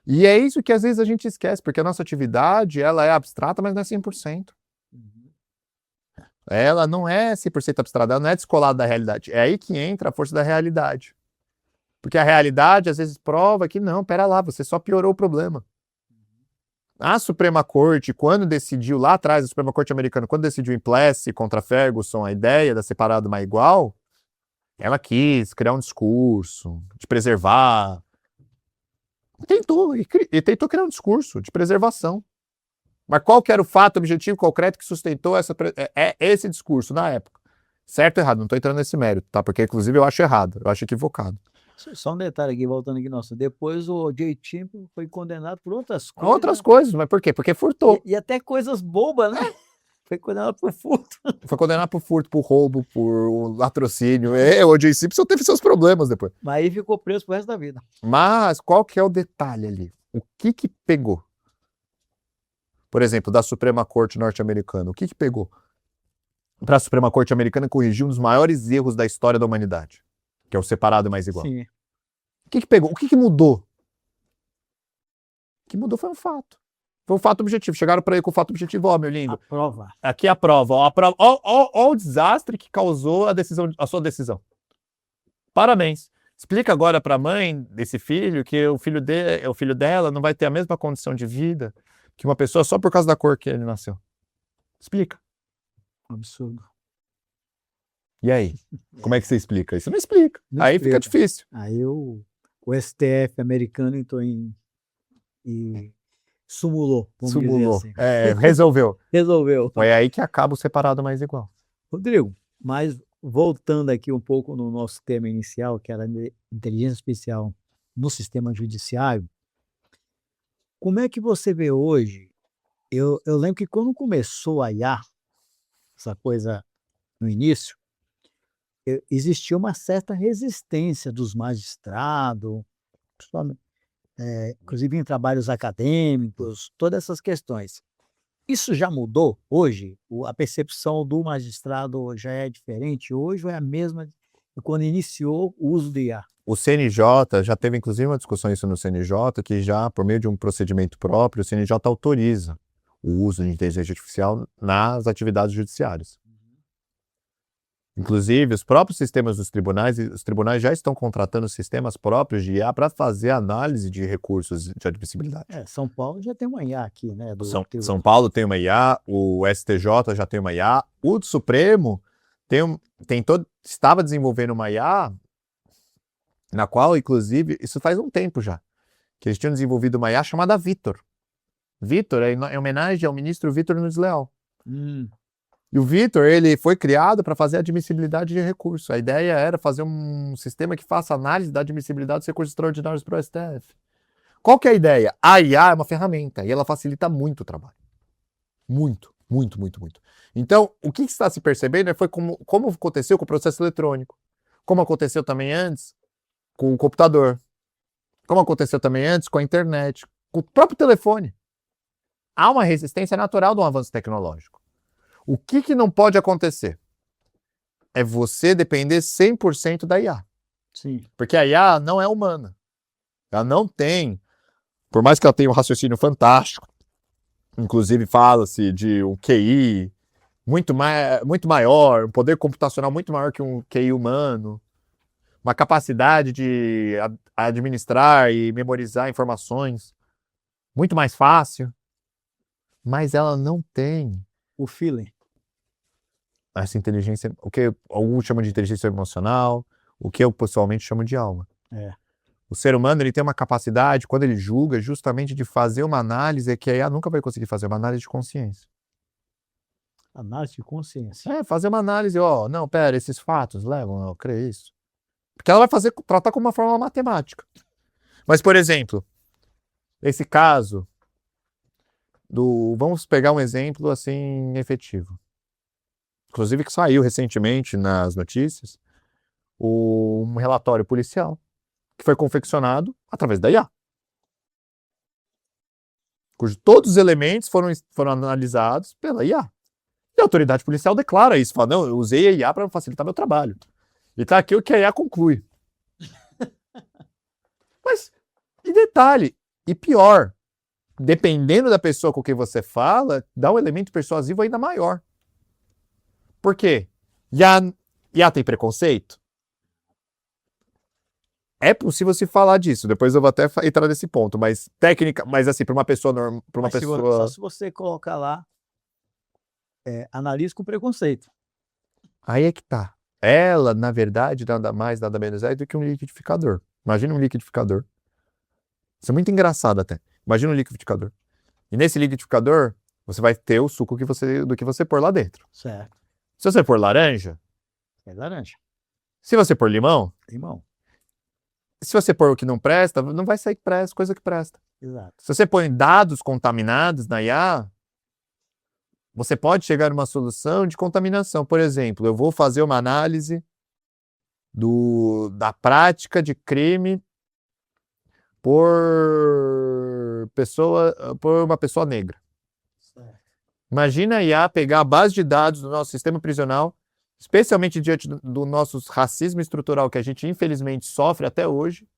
E é isso que às vezes a gente esquece, porque a nossa atividade, ela é abstrata, mas não é 100%. Ela não é 100% abstrata, ela não é descolada da realidade. É aí que entra a força da realidade. Porque a realidade, às vezes, prova que não, pera lá, você só piorou o problema. A Suprema Corte, quando decidiu lá atrás, a Suprema Corte americana, quando decidiu em Plessy contra Ferguson a ideia da separado mas igual, ela quis criar um discurso de preservar. Tentou criar um discurso de preservação. Mas qual que era o fato objetivo concreto que sustentou esse discurso na época? Certo ou errado? Não estou entrando nesse mérito, tá? Porque, inclusive, eu acho errado, eu acho equivocado. Só um detalhe aqui, voltando aqui, nossa. Depois o O.J. Simpson foi condenado por outras coisas. Outras coisas, mas por quê? Porque furtou. E até coisas bobas, né? Foi condenado por furto. Foi condenado por furto, por roubo, por latrocínio. O O.J. Simpson teve seus problemas depois. Mas aí ficou preso pro resto da vida. Mas qual que é o detalhe ali? O que pegou? Por exemplo, da Suprema Corte norte-americana. O que pegou? Para a Suprema Corte americana corrigir um dos maiores erros da história da humanidade, que é o separado mais igual. Sim. O que pegou? O que mudou? O que mudou foi um fato. Foi um fato objetivo. Chegaram para ele com o fato objetivo, meu lindo. A prova. Aqui é a prova. Ó o desastre que causou a sua decisão. Parabéns. Explica agora para a mãe desse filho que o filho dela não vai ter a mesma condição de vida que uma pessoa só por causa da cor que ele nasceu. Explica. Absurdo. E aí? Como é que você explica? Isso não explica. Não aí explica. Fica difícil. Aí o STF americano entrou e sumulou, vamos dizer assim. Resolveu. Resolveu. Foi aí que acaba o separado mais igual. Rodrigo, mas voltando aqui um pouco no nosso tema inicial, que era inteligência artificial no sistema judiciário, como é que você vê hoje? Eu lembro que quando começou a IA, essa coisa no início, existia uma certa resistência dos magistrados, principalmente, inclusive em trabalhos acadêmicos, todas essas questões. Isso já mudou hoje? A percepção do magistrado já é diferente hoje ou é a mesma de quando iniciou o uso do IA? O CNJ, já teve inclusive uma discussão isso no CNJ, que já, por meio de um procedimento próprio, o CNJ autoriza o uso de inteligência artificial nas atividades judiciárias. Inclusive, os próprios sistemas dos tribunais, os tribunais já estão contratando sistemas próprios de IA para fazer análise de recursos de admissibilidade. São Paulo já tem uma IA aqui, né? São Paulo tem uma IA, o STJ já tem uma IA, o Supremo estava desenvolvendo uma IA, na qual, inclusive, isso faz um tempo já, que eles tinham desenvolvido uma IA chamada Vitor. Vitor é em homenagem ao ministro Vitor Nunes Leal. E o Vitor, ele foi criado para fazer admissibilidade de recurso. A ideia era fazer um sistema que faça análise da admissibilidade dos recursos extraordinários para o STF. Qual que é a ideia? A IA é uma ferramenta e ela facilita muito o trabalho. Muito, muito, muito, muito. Então, o que está se percebendo foi como aconteceu com o processo eletrônico. Como aconteceu também antes com o computador. Como aconteceu também antes com a internet. Com o próprio telefone. Há uma resistência natural de um avanço tecnológico. O que não pode acontecer? É você depender 100% da IA. Sim. Porque a IA não é humana. Ela não tem, por mais que ela tenha um raciocínio fantástico, inclusive fala-se de um QI muito maior, um poder computacional muito maior que um QI humano, uma capacidade de administrar e memorizar informações muito mais fácil, mas ela não tem o feeling. Essa inteligência, o que alguns chamam de inteligência emocional, o que eu pessoalmente chamo de alma. O ser humano, ele tem uma capacidade, quando ele julga, justamente de fazer uma análise que a IA nunca vai conseguir fazer, uma análise de consciência. Análise de consciência. Fazer uma análise, não, pera, esses fatos levam a crer isso. Porque ela vai tratar como uma fórmula matemática. Mas, por exemplo, esse caso vamos pegar um exemplo, assim, efetivo. Inclusive que saiu recentemente nas notícias, um relatório policial que foi confeccionado através da IA. Cujo todos os elementos foram analisados pela IA. E a autoridade policial declara isso, fala, não, eu usei a IA para facilitar meu trabalho. E tá aqui o que a IA conclui. Mas, e detalhe, e pior, dependendo da pessoa com quem você fala, dá um elemento persuasivo ainda maior. Por quê? IA tem preconceito? É possível se falar disso, depois eu vou até entrar nesse ponto, mas assim, para uma pessoa normal, Só se você colocar lá, analise com preconceito. Aí é que tá. Ela, na verdade, nada mais, nada menos é do que um liquidificador. Imagina um liquidificador. Isso é muito engraçado até. Imagina um liquidificador. E nesse liquidificador, você vai ter o suco do que você pôr lá dentro. Certo. Se você pôr laranja... É laranja. Se você pôr limão... Limão. Se você pôr o que não presta, não vai sair coisa que presta. Exato. Se você põe dados contaminados na IA, você pode chegar a uma solução de contaminação. Por exemplo, eu vou fazer uma análise da prática de crime por uma pessoa negra. Imagina a IA pegar a base de dados do nosso sistema prisional, especialmente diante do nosso racismo estrutural que a gente infelizmente sofre até hoje,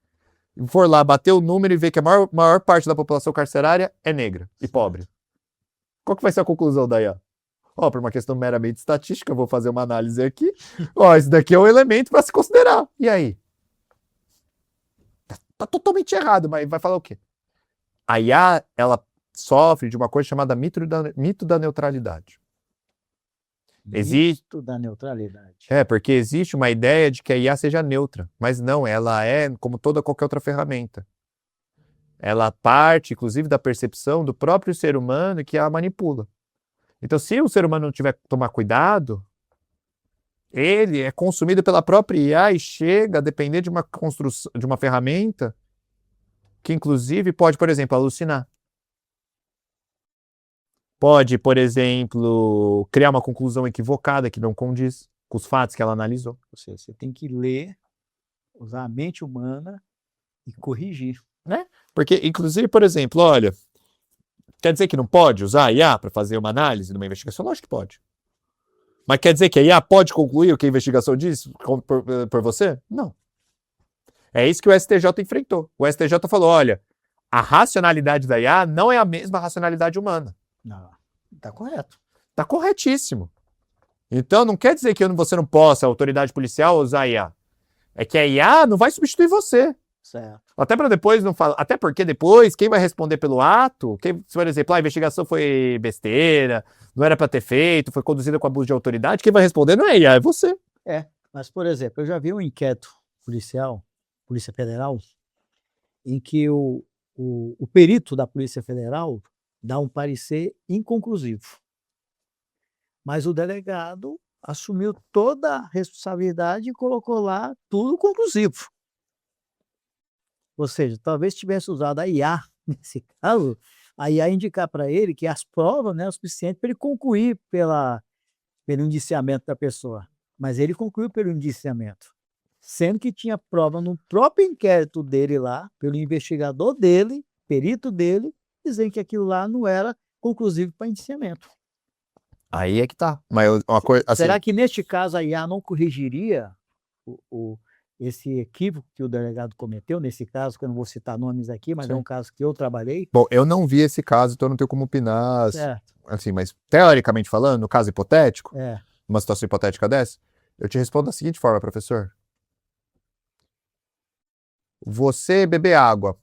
e for lá bater o número e ver que a maior parte da população carcerária é negra e pobre. Qual que vai ser a conclusão da IA? Por uma questão meramente estatística, eu vou fazer uma análise aqui. Esse daqui é um elemento para se considerar. E aí? Tá totalmente errado, mas vai falar o quê? A IA, ela sofre de uma coisa chamada mito da neutralidade. Mito da neutralidade. Porque existe uma ideia de que a IA seja neutra, mas não, ela é como qualquer outra ferramenta. Ela parte, inclusive, da percepção do próprio ser humano que a manipula. Então, se o ser humano não tiver que tomar cuidado, ele é consumido pela própria IA e chega a depender de uma construção, de uma ferramenta que, inclusive, pode, por exemplo, alucinar. Pode, por exemplo, criar uma conclusão equivocada que não condiz com os fatos que ela analisou. Ou seja, você tem que ler, usar a mente humana e corrigir. Porque, inclusive, por exemplo, olha, quer dizer que não pode usar a IA para fazer uma análise de uma investigação? Lógico que pode. Mas quer dizer que a IA pode concluir o que a investigação diz por você? Não. É isso que o STJ enfrentou. O STJ falou, olha, a racionalidade da IA não é a mesma racionalidade humana. Não, está correto. Está corretíssimo. Então, não quer dizer que você não possa, a autoridade policial, usar a IA. É que a IA não vai substituir você. Certo. Até para depois não falar. Até porque depois, quem vai responder pelo ato, por exemplo, a investigação foi besteira, não era para ter feito, foi conduzida com abuso de autoridade, quem vai responder não é a IA, é você. Mas, por exemplo, eu já vi um inquérito policial, Polícia Federal, em que o perito da Polícia Federal dá um parecer inconclusivo. Mas o delegado assumiu toda a responsabilidade e colocou lá tudo conclusivo. Ou seja, talvez tivesse usado a IA, nesse caso, a IA indicar para ele que as provas não eram suficientes para ele concluir pelo indiciamento da pessoa. Mas ele concluiu pelo indiciamento, sendo que tinha prova no próprio inquérito dele lá, pelo investigador dele, perito dele, dizendo que aquilo lá não era conclusivo para indiciamento. Aí é que tá. Mas uma coisa, assim, Será que neste caso a IA não corrigiria esse equívoco que o delegado cometeu? Nesse caso, que eu não vou citar nomes aqui, mas é um caso que eu trabalhei. Bom, eu não vi esse caso, então eu não tenho como opinar, Certo. assim, mas teoricamente falando, no caso hipotético, É. numa situação hipotética dessa, eu te respondo da seguinte forma, professor. Você beber água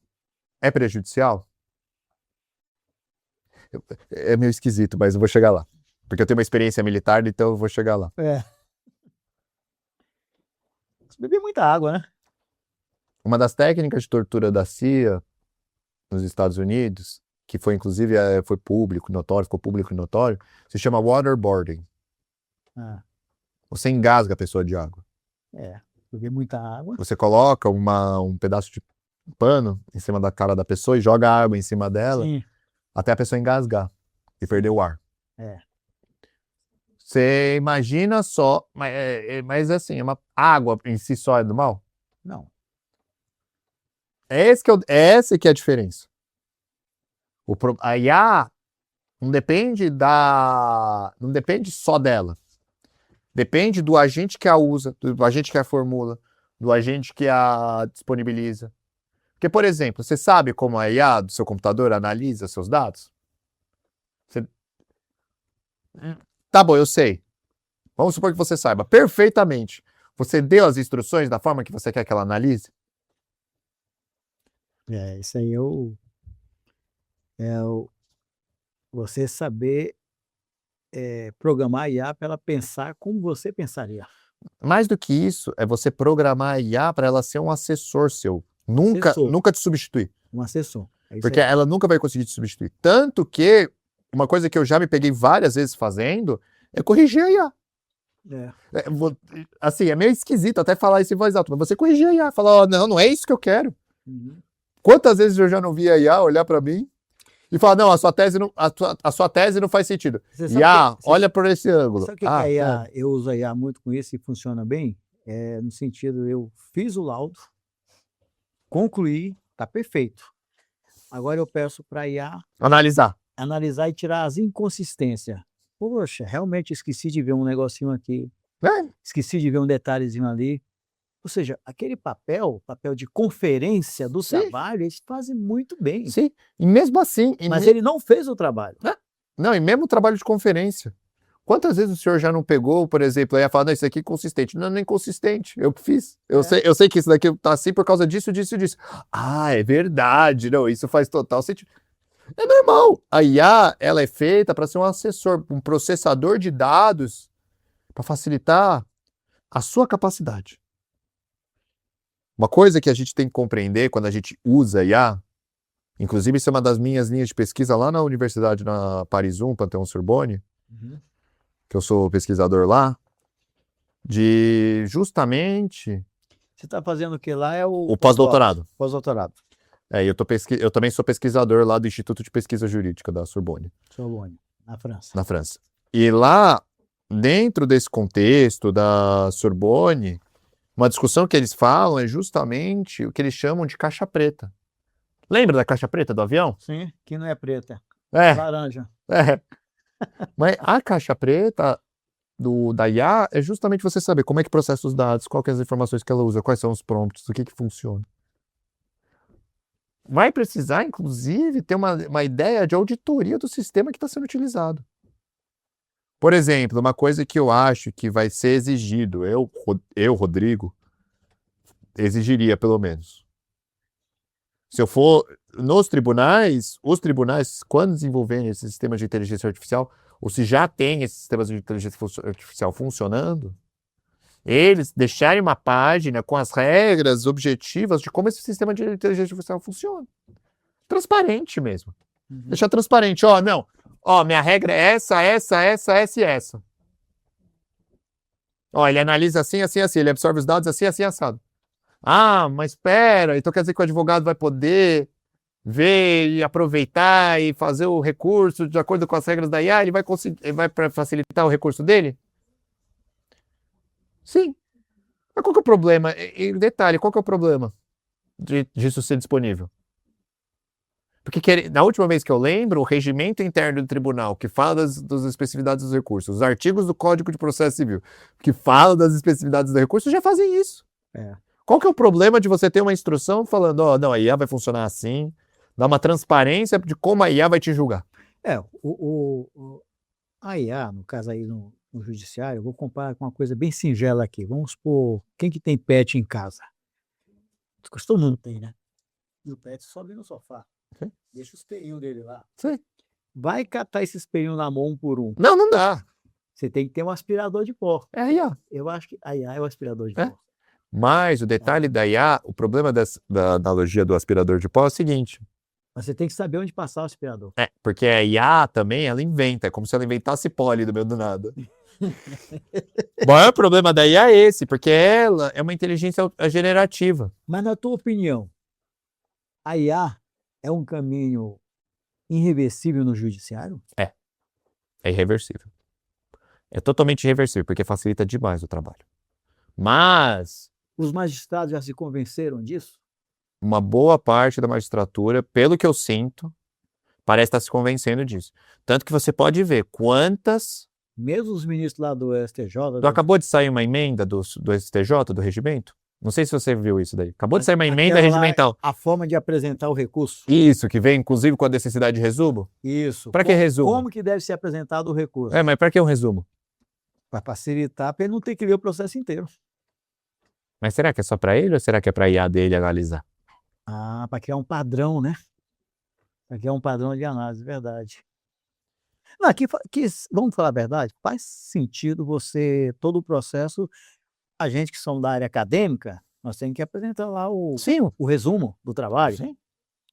é prejudicial? É meio esquisito, mas eu vou chegar lá. Porque eu tenho uma experiência militar, então eu vou chegar lá. Beber muita água, né? Uma das técnicas de tortura da CIA nos Estados Unidos, que foi inclusive foi público, notório, ficou público e notório, se chama waterboarding. Você engasga a pessoa de água. Beber muita água. Você coloca um pedaço de pano em cima da cara da pessoa e joga água em cima dela. Sim. Até a pessoa engasgar e perder o ar. É. Você imagina só, mas assim, água em si só é do mal? Não. Essa que é a diferença. A IA não depende só dela. Depende do agente que a usa, do agente que a formula, do agente que a disponibiliza. Porque, por exemplo, você sabe como a IA do seu computador analisa seus dados? Tá bom, eu sei. Vamos supor que você saiba perfeitamente. Você deu as instruções da forma que você quer que ela analise? Isso aí você saber programar a IA para ela pensar como você pensaria. Mais do que isso, é você programar a IA para ela ser um assessor seu. Nunca te substituir. Um assessor. Porque ela nunca vai conseguir te substituir. Tanto que uma coisa que eu já me peguei várias vezes fazendo é corrigir a IA. Assim, é meio esquisito até falar isso em voz alta, mas você corrigir a IA, falar, não é isso que eu quero. Quantas vezes eu já não vi a IA olhar para mim e falar, não, a sua tese não faz sentido. IA, olha por esse ângulo. Sabe o que a IA, eu uso a IA muito com isso e funciona bem? No sentido, eu fiz o laudo, concluí, está perfeito. Agora eu peço para a IA analisar e tirar as inconsistências. Poxa, realmente esqueci de ver um negocinho aqui, esqueci de ver um detalhezinho ali. Ou seja, aquele papel de conferência do trabalho, eles fazem muito bem. Sim, e mesmo assim... Mas ele não fez o trabalho. Não, e mesmo o trabalho de conferência. Quantas vezes o senhor já não pegou, por exemplo, aí ia falar, não, isso aqui é inconsistente. Não, não é inconsistente, eu fiz. Eu sei que isso daqui tá assim por causa disso, disso e disso. Ah, é verdade, não, isso faz total sentido. É normal. A IA, ela é feita para ser um assessor, um processador de dados para facilitar a sua capacidade. Uma coisa que a gente tem que compreender quando a gente usa IA, inclusive isso é uma das minhas linhas de pesquisa lá na universidade, na Paris 1, Panthéon-Sorbonne, que eu sou pesquisador lá, de justamente Você está fazendo o que lá é o pós-doutorado. Pós-doutorado. Eu também sou pesquisador lá do Instituto de Pesquisa Jurídica da Sorbonne, Sorbonne, na França. na França. E lá, dentro desse contexto da Sorbonne, uma discussão que eles falam é justamente o que eles chamam de caixa preta. Lembra da caixa preta do avião? Sim, que não é preta, É, laranja. é. Mas a caixa preta da IA é justamente você saber como é que processa os dados, quais que são as informações que ela usa, quais são os prompts, o que funciona. Vai precisar, inclusive, ter uma ideia de auditoria do sistema que está sendo utilizado. Por exemplo, uma coisa que eu acho que vai ser exigido, Rodrigo, exigiria pelo menos. Se eu for nos tribunais, os tribunais, quando desenvolverem esse sistema de inteligência artificial, ou se já tem esses sistemas de inteligência artificial funcionando, eles deixarem uma página com as regras objetivas de como esse sistema de inteligência artificial funciona. Transparente mesmo. Deixar transparente. Não. Minha regra é essa e essa. Ele analisa assim, assim, assim. Ele absorve os dados assim, assim, assado. Mas espera. Então quer dizer que o advogado vai poder ver e aproveitar e fazer o recurso de acordo com as regras da IA? Ele vai facilitar o recurso dele? Sim. Mas qual que é o problema? E detalhe, qual que é o problema disso ser disponível? Porque na última vez que eu lembro, o regimento interno do tribunal, que fala das especificidades dos recursos, os artigos do Código de Processo Civil, que falam das especificidades dos recursos, já fazem isso. Qual que é o problema de você ter uma instrução falando, não, a IA vai funcionar assim, dá uma transparência de como a IA vai te julgar? A IA, no caso aí no judiciário, eu vou comparar com uma coisa bem singela aqui. Vamos supor, quem que tem pet em casa? Todo mundo tem, né? E o pet sobe no sofá. Sim. Deixa os peinhos dele lá. Sim. Vai catar esses peinhos na mão um por um. Não dá. Você tem que ter um aspirador de pó. É a IA. Eu acho que a IA é o aspirador de pó. Mas o detalhe da IA, o problema da analogia do aspirador de pó é o seguinte. Mas você tem que saber onde passar o aspirador. Porque a IA também, ela inventa. É como se ela inventasse pole do meio do nada. O maior problema da IA é esse, porque ela é uma inteligência generativa. Mas na tua opinião, a IA é um caminho irreversível no judiciário? É irreversível. É totalmente irreversível, porque facilita demais o trabalho. Mas os magistrados já se convenceram disso? Uma boa parte da magistratura, pelo que eu sinto, parece estar se convencendo disso. Tanto que você pode ver quantas... Mesmo os ministros lá do STJ... Acabou de sair uma emenda do STJ, do regimento? Não sei se você viu isso daí. Acabou de sair uma emenda regimental. A forma de apresentar o recurso. Isso, que vem inclusive com a necessidade de resumo? Isso. Para que resumo? Como que deve ser apresentado o recurso? Mas para que um resumo? Para facilitar, para ele não ter que ler o processo inteiro. Mas será que é só para ele ou será que é para a IA dele analisar? Para criar um padrão, né? Para criar um padrão de análise, verdade. Não, aqui, vamos falar a verdade, faz sentido todo o processo, a gente que somos da área acadêmica, nós temos que apresentar lá o resumo do trabalho. Sim.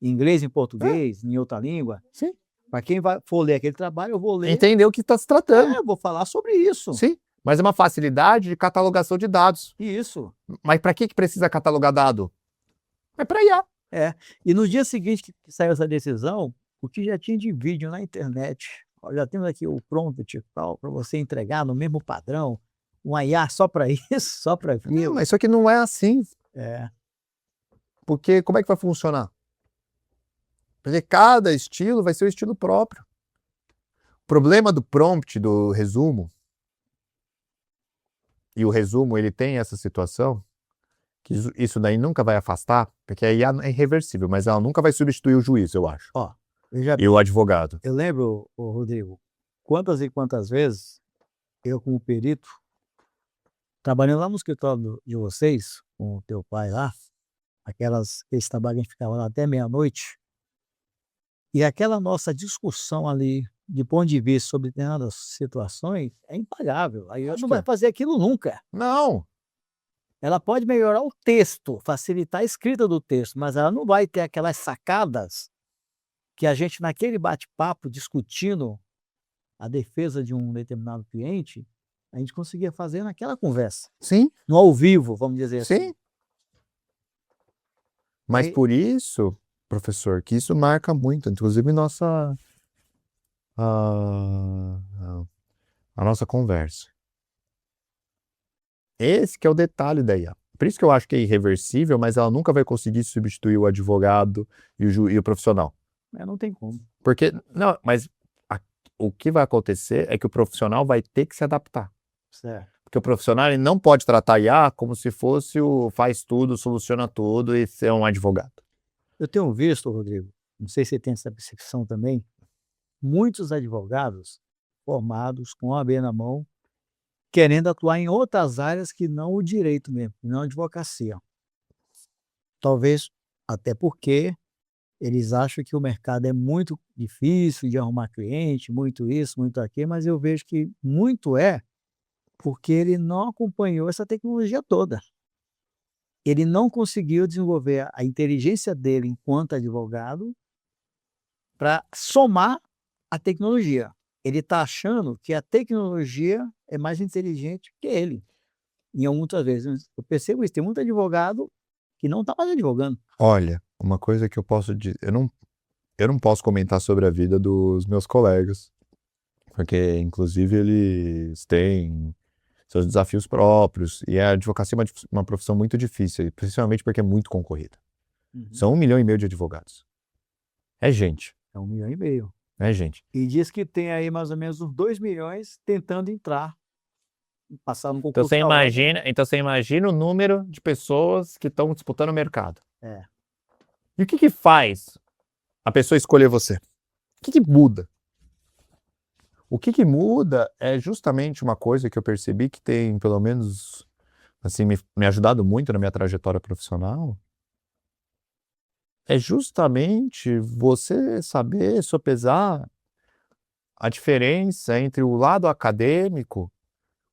Em inglês, em português, em outra língua. Sim. Para quem for ler aquele trabalho, eu vou ler. Entender o que está se tratando. Eu vou falar sobre isso. Sim. Mas é uma facilidade de catalogação de dados. Isso. Mas para que precisa catalogar dado? É para IA. E no dia seguinte que saiu essa decisão, o que já tinha de vídeo na internet, já temos aqui o prompt para você entregar no mesmo padrão, uma IA só para isso, só para aquilo. Mas só que não é assim. Porque como é que vai funcionar? Porque cada estilo vai ser o estilo próprio. O problema do prompt, do resumo, e o resumo ele tem essa situação, que isso daí nunca vai afastar, porque a IA é irreversível, mas ela nunca vai substituir o juiz, eu acho. E o advogado. Eu lembro, Rodrigo, quantas e quantas vezes eu, como perito, trabalhando lá no escritório de vocês, com o teu pai lá, esse trabalho que a gente ficava lá até meia-noite, e aquela nossa discussão ali, de ponto de vista sobre determinadas situações, é impagável. Aí não vai fazer aquilo nunca. Não. Ela pode melhorar o texto, facilitar a escrita do texto, mas ela não vai ter aquelas sacadas que a gente, naquele bate-papo, discutindo a defesa de um determinado cliente, a gente conseguia fazer naquela conversa, Sim, no ao vivo, vamos dizer assim. sim. Mas Aí, por isso, professor, que isso marca muito, inclusive a, a nossa conversa. Esse que é o detalhe da IA. Por isso que eu acho que é irreversível, mas ela nunca vai conseguir substituir o advogado e o profissional. não tem como. Porque, não, mas o que vai acontecer é que o profissional vai ter que se adaptar. Certo. Porque o profissional ele não pode tratar a IA como se fosse o faz tudo, soluciona tudo e ser um advogado. Eu tenho visto, Rodrigo, não sei se você tem essa percepção também, muitos advogados formados com a OAB na mão, querendo atuar em outras áreas que não o direito mesmo, não a advocacia. Talvez até porque eles acham que o mercado é muito difícil de arrumar cliente, muito isso, muito aquilo, mas eu vejo que muito é porque ele não acompanhou essa tecnologia toda. Ele não conseguiu desenvolver a inteligência dele enquanto advogado para somar a tecnologia. Ele está achando que a tecnologia é mais inteligente que ele, em muitas vezes. Eu percebo isso, tem muito advogado que não está mais advogando. Olha, uma coisa que eu posso dizer, eu não posso comentar sobre a vida dos meus colegas, porque inclusive eles têm seus desafios próprios, e a advocacia é uma profissão muito difícil, principalmente porque é muito concorrida. São 1,5 milhão de advogados. É gente, É 1,5 milhão. é gente. E diz que tem aí mais ou menos uns 2 milhões tentando entrar, passar no Então concurso você da OAB. imagina o número de pessoas que estão disputando o mercado. É. E o que faz a pessoa escolher você? O que muda? O que muda é justamente uma coisa que eu percebi que tem, pelo menos, assim, me ajudado muito na minha trajetória profissional. É justamente você saber sopesar a diferença entre o lado acadêmico,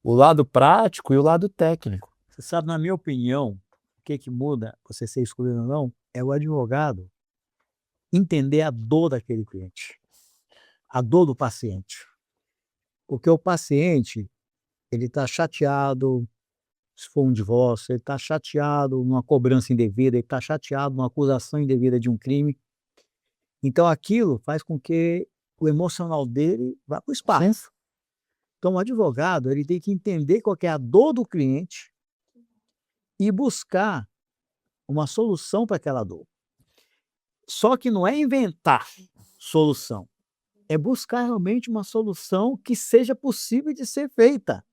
o lado prático e o lado técnico. Você sabe, na minha opinião, o que muda, você ser escolhido ou não, é o advogado entender a dor daquele cliente, a dor do paciente. Porque o paciente, ele está chateado, se for um divórcio, ele está chateado numa cobrança indevida, ele está chateado numa acusação indevida de um crime. Então aquilo faz com que o emocional dele vá para o espaço. Então o advogado, ele tem que entender qual que é a dor do cliente e buscar uma solução para aquela dor. Só que não é inventar solução, é buscar realmente uma solução que seja possível de ser feita.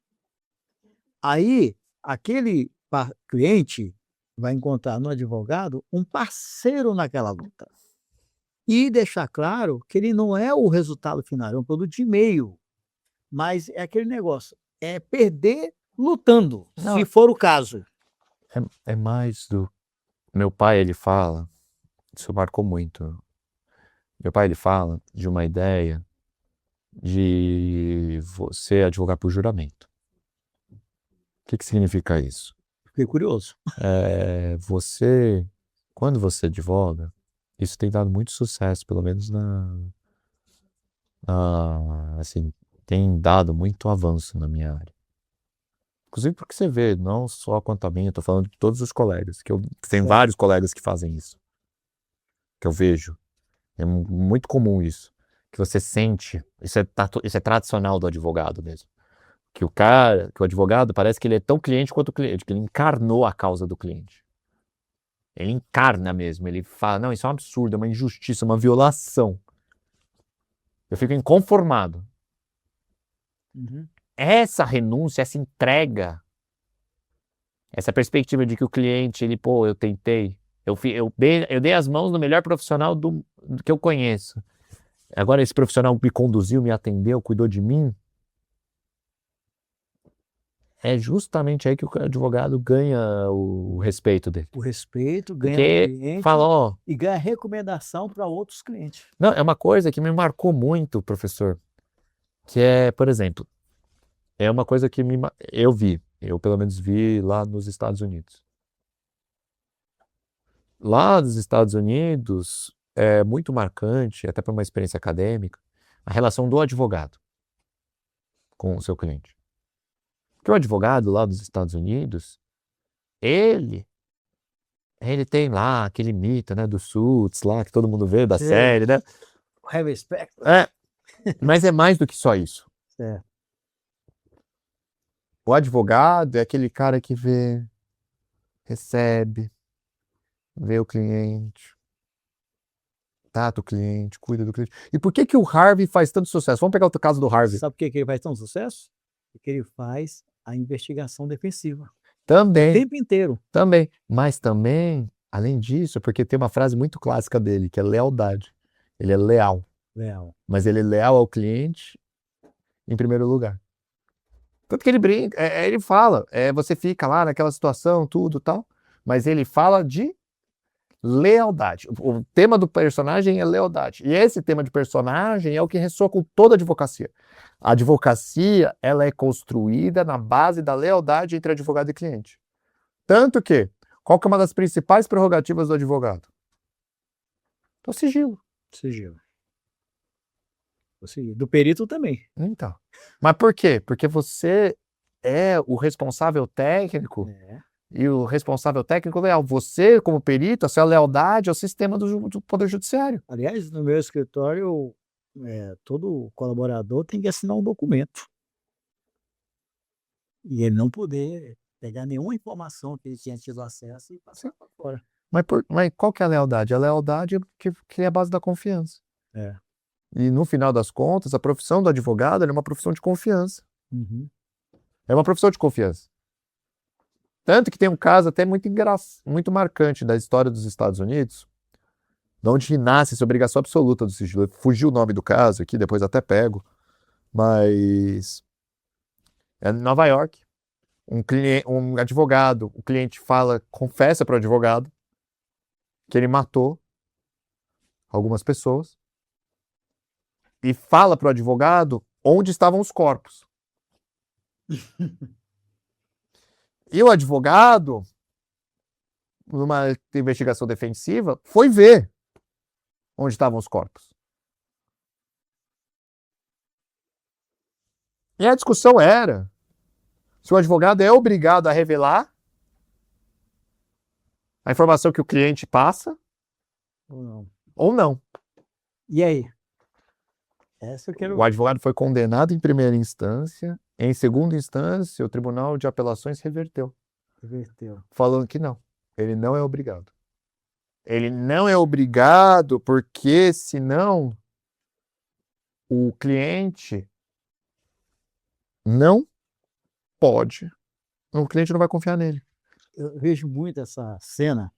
Aí, aquele cliente vai encontrar no advogado um parceiro naquela luta. E deixar claro que ele não é o resultado final, é um produto de meio. Mas é aquele negócio, é perder lutando, Não, se for o caso. é mais do... Meu pai, ele fala, isso marcou muito. Meu pai, ele fala de uma ideia de você advogar por juramento. O que significa isso? Fiquei curioso. Quando você advoga, isso tem dado muito sucesso, pelo menos assim, tem dado muito avanço na minha área. Inclusive porque você vê, não só quanto a mim, eu estou falando de todos os colegas, que tem Certo. vários colegas que fazem isso, que eu vejo. É muito comum isso, que você sente, isso é tradicional do advogado mesmo, que o advogado parece que ele é tão cliente quanto o cliente, que ele encarnou a causa do cliente. Ele encarna mesmo, ele fala, não, isso é um absurdo, é uma injustiça, uma violação. Eu fico inconformado. Uhum. Essa renúncia, essa entrega, essa perspectiva de que o cliente, eu tentei, eu dei as mãos no melhor profissional do que eu conheço. Agora esse profissional me conduziu, me atendeu, cuidou de mim. É justamente aí que o advogado ganha o respeito dele. O respeito, ganha do Porque cliente fala, ó, e ganha recomendação para outros clientes. não, é uma coisa que me marcou muito, professor, que é, por exemplo, é uma coisa que eu pelo menos vi lá nos Estados Unidos. Lá nos Estados Unidos é muito marcante, até para uma experiência acadêmica, a relação do advogado com o seu cliente. Porque o advogado lá dos Estados Unidos, ele tem lá aquele mito, né, do Suits lá, que todo mundo vê da Sim. série, né? Heavy Spectre. Mas é mais do que só isso. Certo. O advogado é aquele cara que vê, recebe, vê o cliente, trata o cliente, cuida do cliente. E por que que o Harvey faz tanto sucesso? Vamos pegar o caso do Harvey. Sabe por que ele faz tão sucesso? Porque ele faz a investigação defensiva. O Também, tempo inteiro. também. Mas também, além disso, porque tem uma frase muito clássica dele, que é lealdade. Ele é leal, Leal. mas ele é leal ao cliente em primeiro lugar. Tanto que ele brinca, ele fala, você fica lá naquela situação, tudo tal, mas ele fala de lealdade. O tema do personagem é lealdade. E esse tema de personagem é o que ressoa com toda a advocacia. A advocacia, ela é construída na base da lealdade entre advogado e cliente. Tanto que, qual que é uma das principais prerrogativas do advogado? O sigilo. Sigilo. Do perito também. Então. Mas por quê? Porque você é o responsável técnico e o responsável técnico leal. Você, como perito, a sua lealdade ao sistema do Poder Judiciário. Aliás, no meu escritório, todo colaborador tem que assinar um documento. E ele não poder pegar nenhuma informação que ele tinha tido acesso e passar para fora. Mas qual que é a lealdade? A lealdade é que é a base da confiança. É. E no final das contas, a profissão do advogado é uma profissão de confiança. Uhum. É uma profissão de confiança. Tanto que tem um caso até muito marcante da história dos Estados Unidos, de onde nasce essa obrigação absoluta do sigilo. Fugiu o nome do caso aqui, depois até pego, mas é em Nova York. Um advogado, o cliente confessa para o advogado que ele matou algumas pessoas e fala para o advogado onde estavam os corpos. E o advogado, numa investigação defensiva, foi ver onde estavam os corpos. E a discussão era se o advogado é obrigado a revelar a informação que o cliente passa ou não. E aí? Essa eu quero... O advogado foi condenado em primeira instância. Em segunda instância, o Tribunal de Apelações reverteu. Falando que não. Ele não é obrigado. Ele não é obrigado porque, senão, o cliente não pode. O cliente não vai confiar nele. Eu vejo muito essa cena.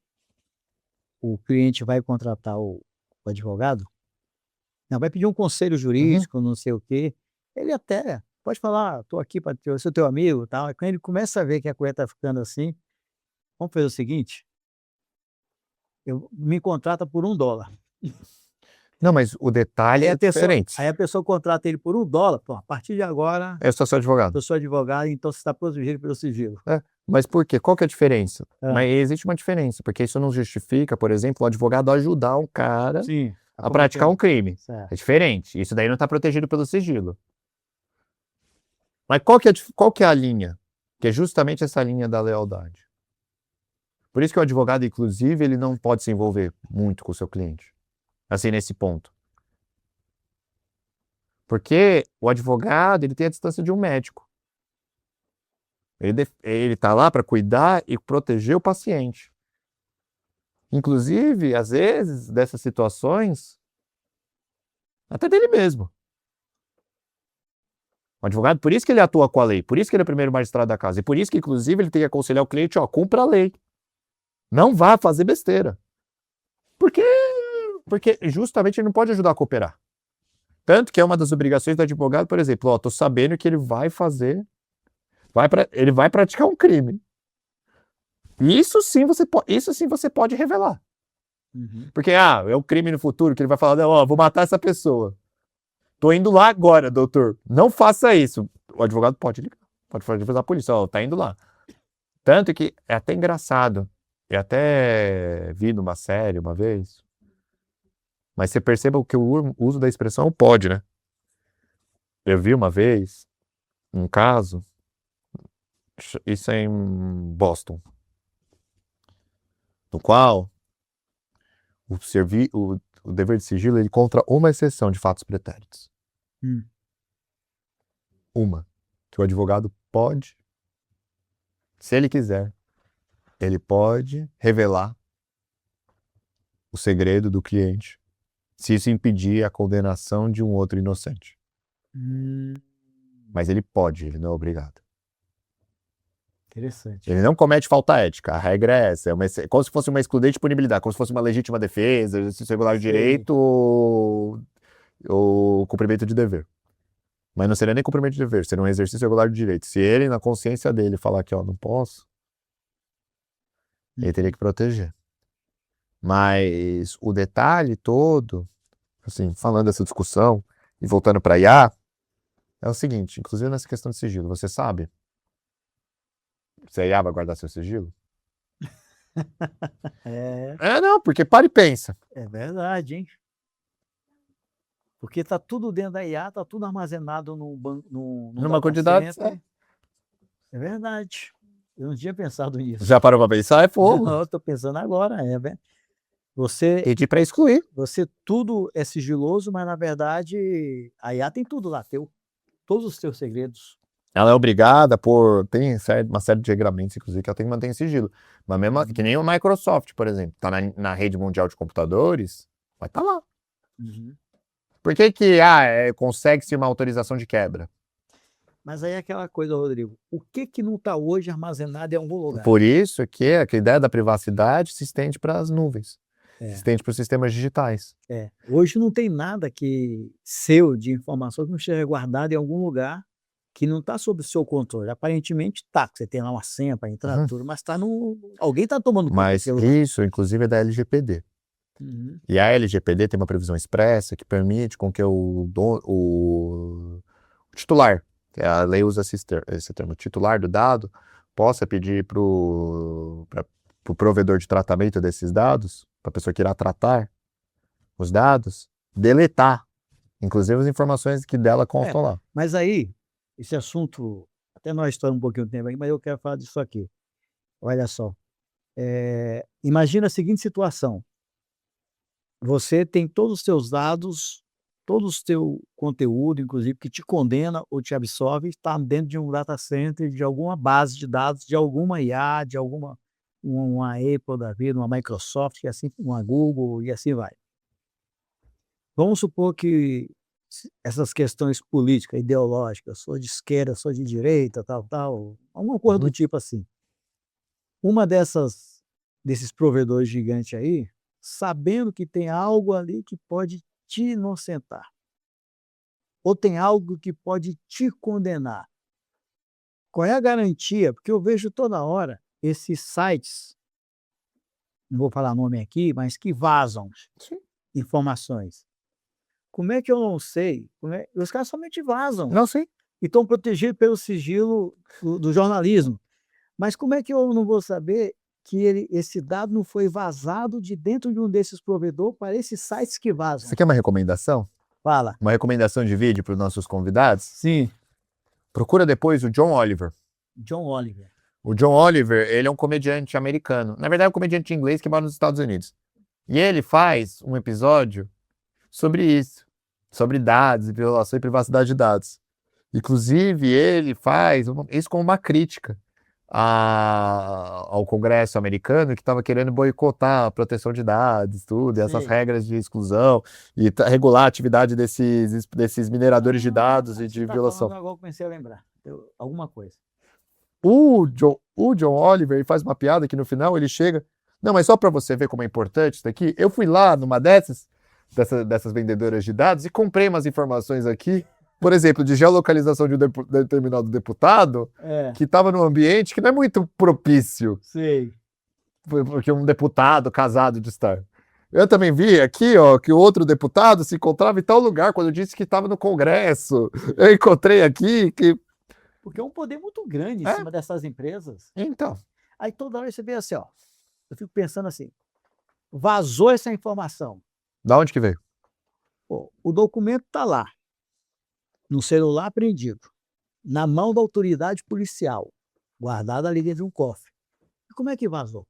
O cliente vai contratar o advogado, não, vai pedir um conselho jurídico, não sei o quê. Ele até pode falar, estou aqui para ser teu amigo, tal. E quando ele começa a ver que a coisa está ficando assim, vamos fazer o seguinte, me contrata por $1. Não, mas o detalhe é diferente. Aí a pessoa contrata ele por $1, pô, a partir de agora... Eu sou seu advogado. Eu sou advogado, então você está protegido pelo sigilo. Mas por quê? Qual que é a diferença? Mas existe uma diferença, porque isso não justifica, por exemplo, o advogado ajudar um cara a praticar um crime. Certo. É diferente. Isso daí não está protegido pelo sigilo. Mas qual que é a linha? Que é justamente essa linha da lealdade. Por isso que o advogado, inclusive, ele não pode se envolver muito com o seu cliente. Assim, nesse ponto. Porque o advogado, ele tem a distância de um médico. Ele está lá para cuidar e proteger o paciente. Inclusive, às vezes, dessas situações, até dele mesmo. O advogado, por isso que ele atua com a lei, por isso que ele é o primeiro magistrado da casa, e por isso que, inclusive, ele tem que aconselhar o cliente, cumpra a lei. Não vá fazer besteira. Porque justamente ele não pode ajudar a cooperar. Tanto que é uma das obrigações do advogado, por exemplo, tô sabendo que ele vai fazer, ele vai praticar um crime. Isso sim você pode revelar. Porque, é um crime no futuro que ele vai falar, não, vou matar essa pessoa. Tô indo lá agora, doutor. Não faça isso. O advogado pode ligar, pode avisar a polícia, tá indo lá. Tanto que é até engraçado. Eu até vi numa série uma vez. Mas você perceba que o uso da expressão pode, né? Eu vi uma vez um caso Isso é em Boston. No qual o dever de sigilo ele contra uma exceção de fatos pretéritos. Uma. Que o advogado pode, se ele quiser, ele pode revelar o segredo do cliente, se isso impedir a condenação de um outro inocente. Mas ele pode, ele não é obrigado. Interessante. Ele não comete falta ética, a regra é essa. Como se fosse uma excludente de punibilidade, como se fosse uma legítima defesa, exercício regular de direito ou cumprimento de dever. Mas não seria nem cumprimento de dever, seria um exercício regular de direito. Se ele, na consciência dele, falar que, não posso, ele teria que proteger. Mas o detalhe todo, assim, falando dessa discussão e voltando para IA, é o seguinte, inclusive nessa questão de sigilo, você sabe se a IA vai guardar seu sigilo? Não, porque para e pensa. É verdade, hein? Porque tá tudo dentro da IA, tá tudo armazenado numa quantidade. É verdade. Eu não tinha pensado nisso. Já parou para pensar? É fogo. Não, eu tô pensando agora, Pedir para excluir. Tudo é sigiloso, mas na verdade a IA tem tudo lá, todos os teus segredos. Ela é obrigada tem uma série de regramentos, inclusive, que ela tem que manter em sigilo. Mas mesmo que nem o Microsoft, por exemplo, tá na rede mundial de computadores, vai estar lá. Por que consegue-se uma autorização de quebra? Mas aí é aquela coisa, Rodrigo, o que não está hoje armazenado em algum lugar? Por isso que a ideia da privacidade se estende para as nuvens, se estende para os sistemas digitais. Hoje não tem nada seu de informação que não esteja guardado em algum lugar que não está sob o seu controle. Aparentemente está, você tem lá uma senha para entrar, tudo, mas alguém está tomando conta. Mas isso, inclusive, é da LGPD. E a LGPD tem uma previsão expressa que permite com que o titular, que a lei usa esse termo, o titular do dado, possa pedir para o provedor de tratamento desses dados, para a pessoa que irá tratar os dados, deletar, inclusive as informações que dela constam lá. Mas aí, esse assunto, até nós estamos um pouquinho de tempo aí, mas eu quero falar disso aqui. Olha só, imagina a seguinte situação. Você tem todos os seus dados, todo o seu conteúdo, inclusive, que te condena ou te absolve, está dentro de um data center, de alguma base de dados, de alguma IA, de alguma uma Apple da vida, uma Microsoft, e assim, uma Google, e assim vai. Vamos supor que essas questões políticas, ideológicas, sou de esquerda, sou de direita, tal, alguma coisa do tipo assim. Uma desses provedores gigantes aí, sabendo que tem algo ali que pode te inocentar, ou tem algo que pode te condenar. Qual é a garantia? Porque eu vejo toda hora esses sites, não vou falar nome aqui, mas que vazam informações. Como é que eu não sei? Os caras somente vazam. Não sei. E estão protegidos pelo sigilo do jornalismo. Mas como é que eu não vou saber que esse dado não foi vazado de dentro de um desses provedores para esses sites que vazam? Você quer uma recomendação? Fala. Uma recomendação de vídeo para os nossos convidados? Sim. Procura depois o John Oliver. John Oliver. O John Oliver, ele é um comediante americano. Na verdade, é um comediante inglês que mora nos Estados Unidos. E ele faz um episódio sobre isso. Sobre dados, violação e privacidade de dados. Inclusive, ele faz isso como uma crítica ao Congresso americano, que estava querendo boicotar a proteção de dados, tudo, e essas regras de exclusão, e regular a atividade desses mineradores de dados e de violação. Agora eu comecei a lembrar. Alguma coisa. O John Oliver ele faz uma piada que no final ele chega... Não, mas só para você ver como é importante isso daqui, eu fui lá numa dessas vendedoras de dados e comprei umas informações aqui, por exemplo, de geolocalização de um determinado deputado que estava num ambiente que não é muito propício. Sei. Porque um deputado casado de estar. Eu também vi aqui, que o outro deputado se encontrava em tal lugar quando eu disse que estava no Congresso. Eu encontrei aqui que... Porque é um poder muito grande em cima dessas empresas. Então. Aí toda hora você vê assim, eu fico pensando assim, vazou essa informação. Da onde que veio? O documento está lá, no celular apreendido, na mão da autoridade policial. guardado ali dentro de um cofre. E como é que vazou?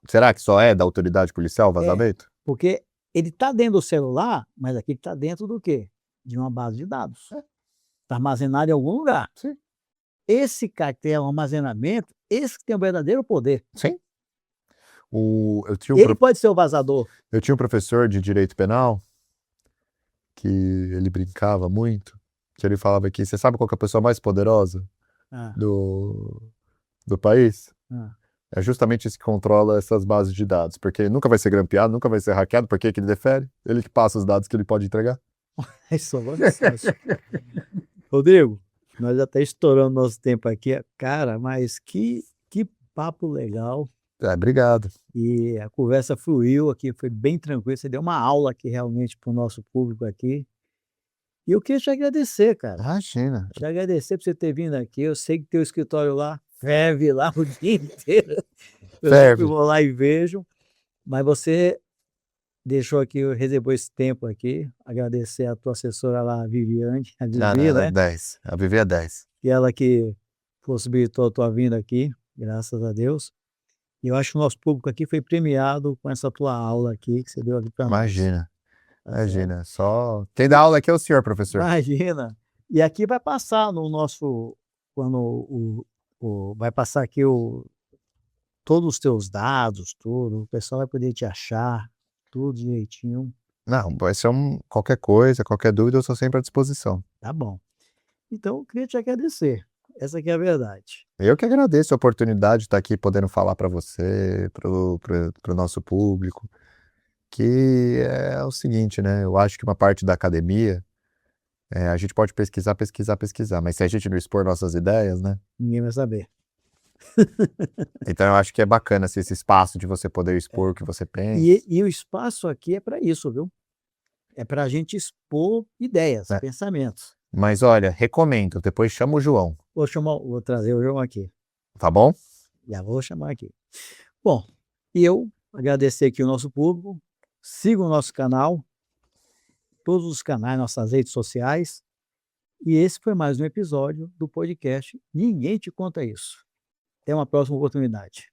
Será que só é da autoridade policial o vazamento? Porque ele está dentro do celular, mas aquilo está dentro do quê? De uma base de dados. Está armazenado em algum lugar. Sim. Esse cara que tem o armazenamento, esse que tem o verdadeiro poder. Sim. Eu tinha Ele pode ser o vazador. eu tinha um professor de direito penal que ele brincava muito, que ele falava que você sabe qual que é a pessoa mais poderosa Ah, do país? ah. É justamente esse que controla essas bases de dados, porque ele nunca vai ser grampeado, nunca vai ser hackeado, por que que ele defere? Ele que passa os dados que ele pode entregar. Isso é Rodrigo, nós até estouramos nosso tempo aqui. Cara, mas que papo legal. Obrigado. E a conversa fluiu aqui, foi bem tranquilo. Você deu uma aula aqui realmente para o nosso público aqui. E eu queria te agradecer, cara. Imagina. Te agradecer por você ter vindo aqui. Eu sei que teu escritório lá ferve lá o dia inteiro. Eu Ferve. sempre vou lá e vejo. Mas você deixou aqui, reservou esse tempo aqui. Agradecer a tua assessora lá, a Viviane, a Vivi, né? 10. A Vivi é 10. E ela que possibilitou a tua vinda aqui, graças a Deus. E eu acho que o nosso público aqui foi premiado com essa tua aula aqui que você deu aqui para nós. Imagina. Tá certo? Imagina. Só. Quem dá aula aqui é o senhor, professor. Imagina. E aqui vai passar no nosso. Quando vai passar aqui todos os teus dados, tudo. O pessoal vai poder te achar, tudo direitinho. Não, vai ser qualquer coisa, qualquer dúvida, eu estou sempre à disposição. Tá bom. Então, eu queria te agradecer. Essa aqui é a verdade. Eu que agradeço a oportunidade de estar aqui podendo falar para você, para o nosso público, que é o seguinte, né? Eu acho que uma parte da academia, a gente pode pesquisar, mas se a gente não expor nossas ideias, né? Ninguém vai saber. Então eu acho que é bacana assim, esse espaço de você poder expor o que você pensa. E o espaço aqui é para isso, viu? É para a gente expor ideias, É. pensamentos. Mas olha, recomendo, depois chama o João, Vou trazer o João aqui. tá bom? Já vou chamar aqui. Bom, e eu agradecer aqui o nosso público. Siga o nosso canal, todos os canais, nossas redes sociais. E esse foi mais um episódio do podcast Ninguém Te Conta Isso. Até uma próxima oportunidade.